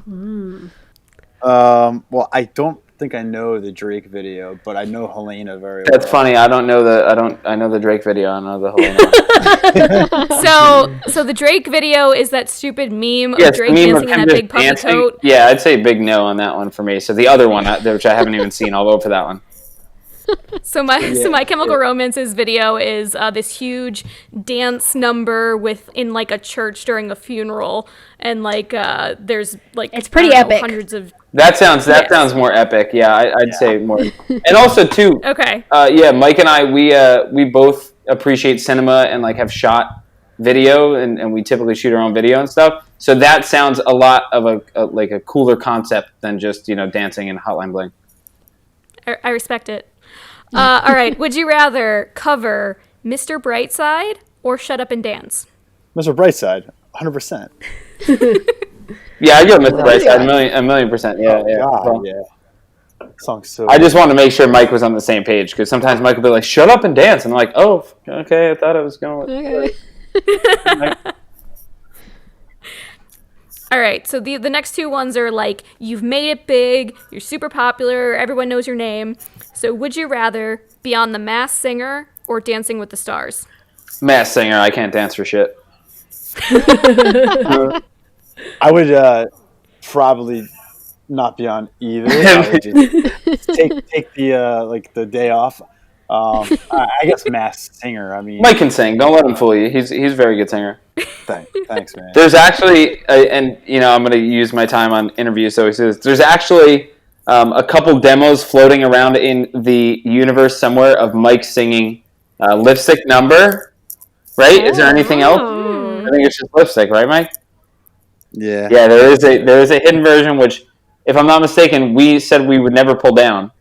Well, I don't think I know the Drake video, but I know Helena very well. That's funny. I know the Drake video. I know the Helena. So the Drake video is that stupid meme of Yes, Drake meme dancing of in him that just big puffy dancing. coat. Yeah, I'd say big no on that one for me. So the other one, which I haven't even seen, I'll vote for that one. So My Chemical Romance's video is this huge dance number in like a church during a funeral, and like there's like It's pretty epic. Hundreds of That sounds more epic. Yeah, I'd say more. And also too. okay. Mike and I we both appreciate cinema and like have shot video and we typically shoot our own video and stuff. So that sounds a lot of a cooler concept than just dancing in Hotline Bling. I respect it. All right. Would you rather cover Mr. Brightside or Shut Up and Dance? Mr. Brightside, 100%. Yeah, I go Mr. Brightside, a million percent. Yeah, yeah. God, Well, yeah. Song's so. I just wanted to make sure Mike was on the same page because sometimes Mike will be like, "Shut up and dance," and I'm like, "Oh, okay, I thought I was going." Okay. All right. So the next two ones are like you've made it big, you're super popular, everyone knows your name. So would you rather be on The Masked Singer or Dancing with the Stars? Masked Singer, I can't dance for shit. I would probably not be on either. I would just take the day off. I guess Masked Singer. I mean, Mike can sing. Don't let him fool you. He's a very good singer. Thanks, man. There's actually, I'm going to use my time on interviews. So he says there's actually a couple demos floating around in the universe somewhere of Mike singing "Lipstick Number." Right? Is there anything else? I think it's just Lipstick, right, Mike? Yeah. Yeah, there is a hidden version which, if I'm not mistaken, we said we would never pull down.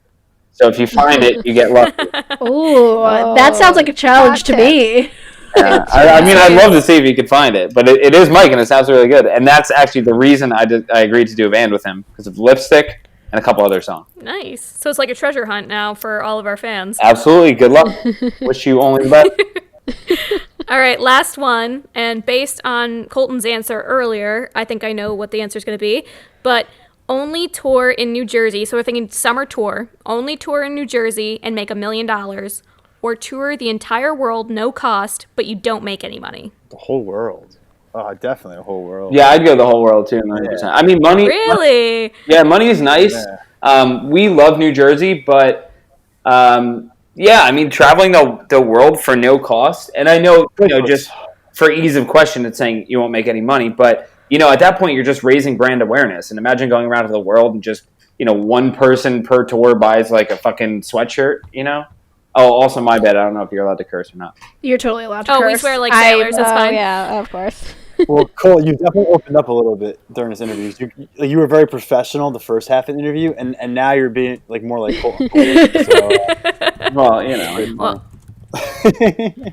So if you find it, you get lucky. Ooh, that sounds like a challenge to me. I mean, I'd love to see if you could find it, but it is Mike, and it sounds really good. And that's actually the reason I agreed to do a band with him, because of Lipstick and a couple other songs. Nice. So it's like a treasure hunt now for all of our fans. Absolutely. Good luck. Wish you only the best. All right, last one. And based on Colton's answer earlier, I think I know what the answer is going to be. But only tour in New Jersey. So we're thinking summer tour. Only tour in New Jersey and make $1 million. Or tour the entire world, no cost, but you don't make any money. The whole world. Oh, definitely the whole world. Yeah, I'd go the whole world too, 100%. I mean, money. Really? Yeah, money is nice. Yeah. We love New Jersey, but yeah, I mean, traveling the world for no cost. And I know, just for ease of question, it's saying you won't make any money, but at that point, you're just raising brand awareness. And imagine going around to the world and just, one person per tour buys like a fucking sweatshirt, Oh, also my bad. I don't know if you're allowed to curse or not. You're totally allowed to Oh, curse. we swear like sailors. That's fine. Yeah, of course. Well, Cole, you definitely opened up a little bit during this interview. You were very professional the first half of the interview, and now you're being like more like Colton. So, Well, Well,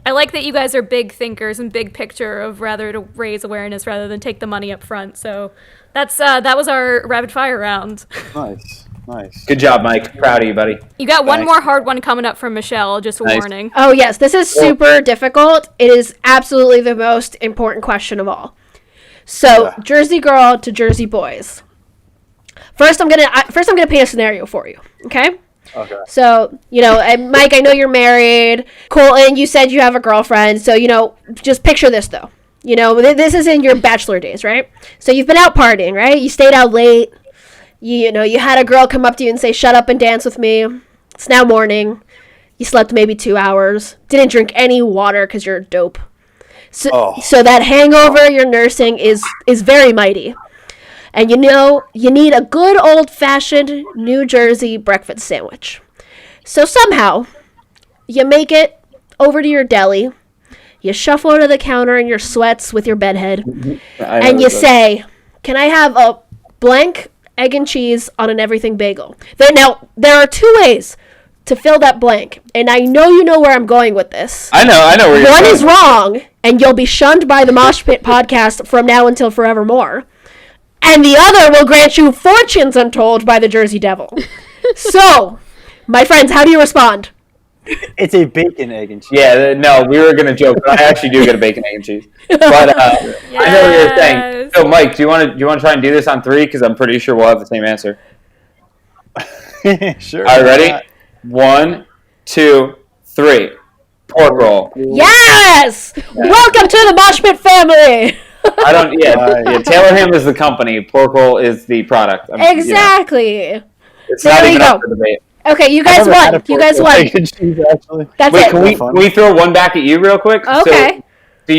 I like that you guys are big thinkers and big picture of rather to raise awareness rather than take the money up front. So that's that was our rapid fire round. Nice. Good job, Mike. Proud of you, buddy. You got one Thanks. more hard one coming up from Michelle, just a warning. Oh, yes. This is super difficult. It is absolutely the most important question of all. So, Yeah. Jersey girl to Jersey boys. First, I'm gonna paint a scenario for you. Okay. Okay. So, Mike, I know you're married. Colton, you said you have a girlfriend. So, just picture this though. This is in your bachelor days, right? So you've been out partying, right? You stayed out late. You had a girl come up to you and say, "Shut up and dance with me." It's now morning. You slept maybe 2 hours. Didn't drink any water because you're dope. So that hangover you're nursing is very mighty. And you need a good old-fashioned New Jersey breakfast sandwich. So somehow, you make it over to your deli. You shuffle to the counter in your sweats with your bedhead. And you say, "Can I have a blank egg and cheese on an everything bagel?" Now, there are two ways to fill that blank. And I know you know where I'm going with this. I know where you're going. One is wrong, and you'll be shunned by the Moshpit Podcast from now until forevermore. And the other will grant you fortunes untold by the Jersey Devil. So, my friends, how do you respond? It's a bacon, egg, and cheese. Yeah, no, we were going to joke, but I actually do get a bacon, egg, and cheese. But I know what you're saying. So, Mike, do you want to try and do this on 3? Because I'm pretty sure we'll have the same answer. Sure. All right, ready? 1, 2, 3. Pork roll. Yes! Welcome to the Moshpit family! Taylor Ham is the company. Pork roll is the product. Exactly. It's There not we even go. up for debate. Okay, you guys won. You guys won. Egg and cheese, actually. That's Wait, it. can we throw one back at you real quick? Okay. So, do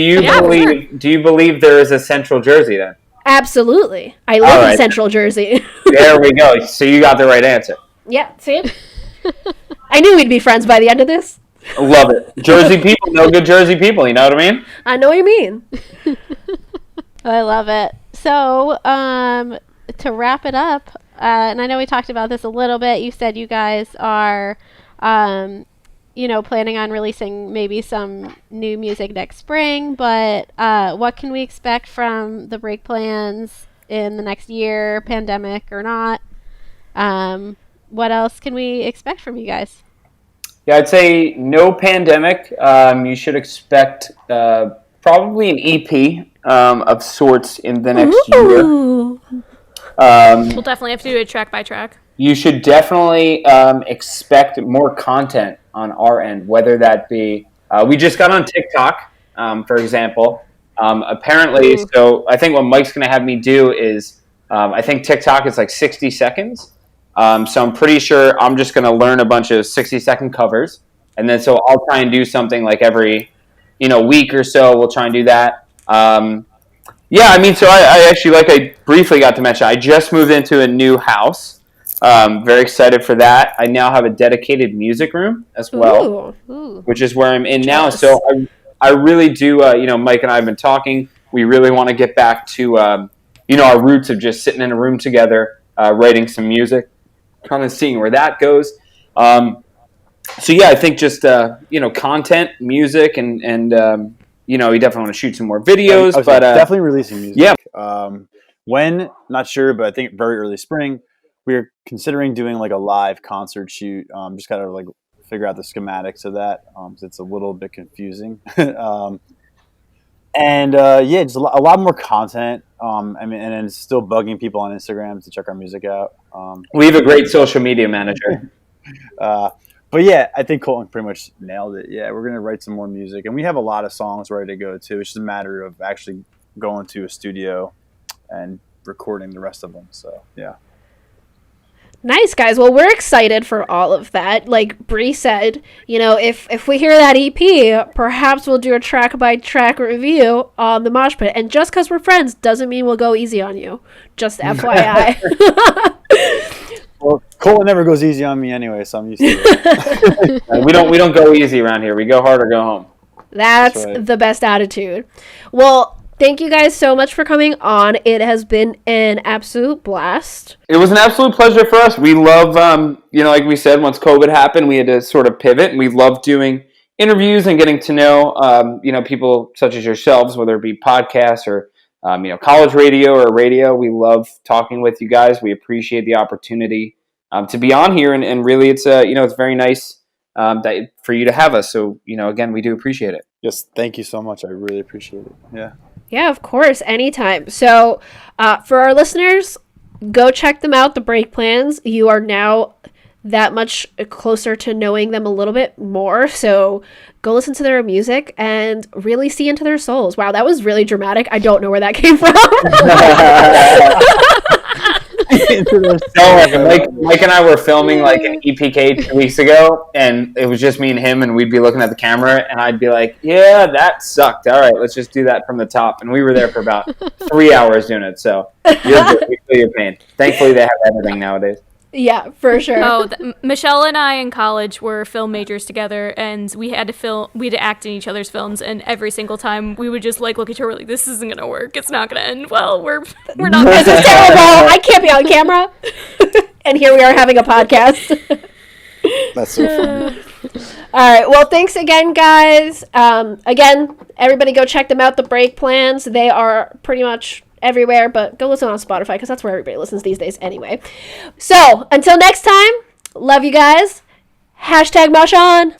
you believe there is a Central Jersey then? Absolutely. I live in Central Jersey. There we go. So you got the right answer. Yeah, see? I knew we'd be friends by the end of this. Love it. Jersey people know good Jersey people. You know what I mean? I know what you mean. I love it. So, to wrap it up, and I know we talked about this a little bit. You said you guys are, planning on releasing maybe some new music next spring, but what can we expect from the break plans in the next year, pandemic or not? What else can we expect from you guys? Yeah, I'd say no pandemic. You should expect probably an EP of sorts in the next year. We'll definitely have to do it track by track. You should definitely expect more content on our end, whether that be we just got on TikTok, for example. Apparently, so I think what Mike's going to have me do is I think TikTok is like 60 seconds. So I'm pretty sure I'm just going to learn a bunch of 60-second covers. And then so I'll try and do something like every week or so. We'll try and do that. So I actually, like I briefly got to mention, I just moved into a new house. Very excited for that. I now have a dedicated music room as well, which is where I'm in now. So I really do, Mike and I have been talking. We really want to get back to, our roots of just sitting in a room together, writing some music, kind of seeing where that goes. I think just, content, music, and we definitely want to shoot some more videos. But definitely releasing music. Yeah. When, not sure, but I think very early spring. We're considering doing like a live concert shoot. Just gotta like figure out the schematics of that. 'Cause it's a little bit confusing. Just a lot more content. And it's still bugging people on Instagram to check our music out. We have a great social media manager. But yeah, I think Colton pretty much nailed it. Yeah, we're going to write some more music. And we have a lot of songs ready to go too. It's just a matter of actually going to a studio and recording the rest of them. So, yeah. Nice, guys. Well, we're excited for all of that. Like Bree said, if we hear that EP, perhaps we'll do a track-by-track review on the Mosh Pit. And just because we're friends doesn't mean we'll go easy on you. Just FYI. Well, Colton never goes easy on me anyway, so I'm used to it. We don't go easy around here. We go hard or go home. That's right. The best attitude. Well, thank you guys so much for coming on. It has been an absolute blast. It was an absolute pleasure for us. We love, like we said, once COVID happened, we had to sort of pivot, and we love doing, interviews and getting to know, people such as yourselves, whether it be podcasts or, college radio or radio. We love talking with you guys. We appreciate the opportunity to be on here. And really, it's, it's very nice for you to have us. So, again, we do appreciate it. Yes, thank you so much. I really appreciate it. Yeah. Yeah, of course, anytime. So, for our listeners, go check them out, the Break Plans. You are now that much closer to knowing them a little bit more. So go listen to their music and really see into their souls. Wow, that was really dramatic. I don't know where that came from. Mike and I were filming like an EPK 2 weeks ago, and it was just me and him, and we'd be looking at the camera, and I'd be like, yeah, that sucked. All right, let's just do that from the top. And we were there for about 3 hours doing it, so we feel your pain. Thankfully, they have editing nowadays. Yeah, for sure. Michelle and I in college were film majors together, and we had to act in each other's films, and every single time we would just look at each other like, this isn't gonna work. It's not gonna end well. We're not. This is terrible. I can't be on camera. And here we are having a podcast. That's so funny. All right. Well, thanks again, guys. Again, everybody go check them out. The Break Plans. They are pretty much everywhere, but go listen on Spotify because that's where everybody listens these days anyway. So until next time, love you guys. #Mosh on.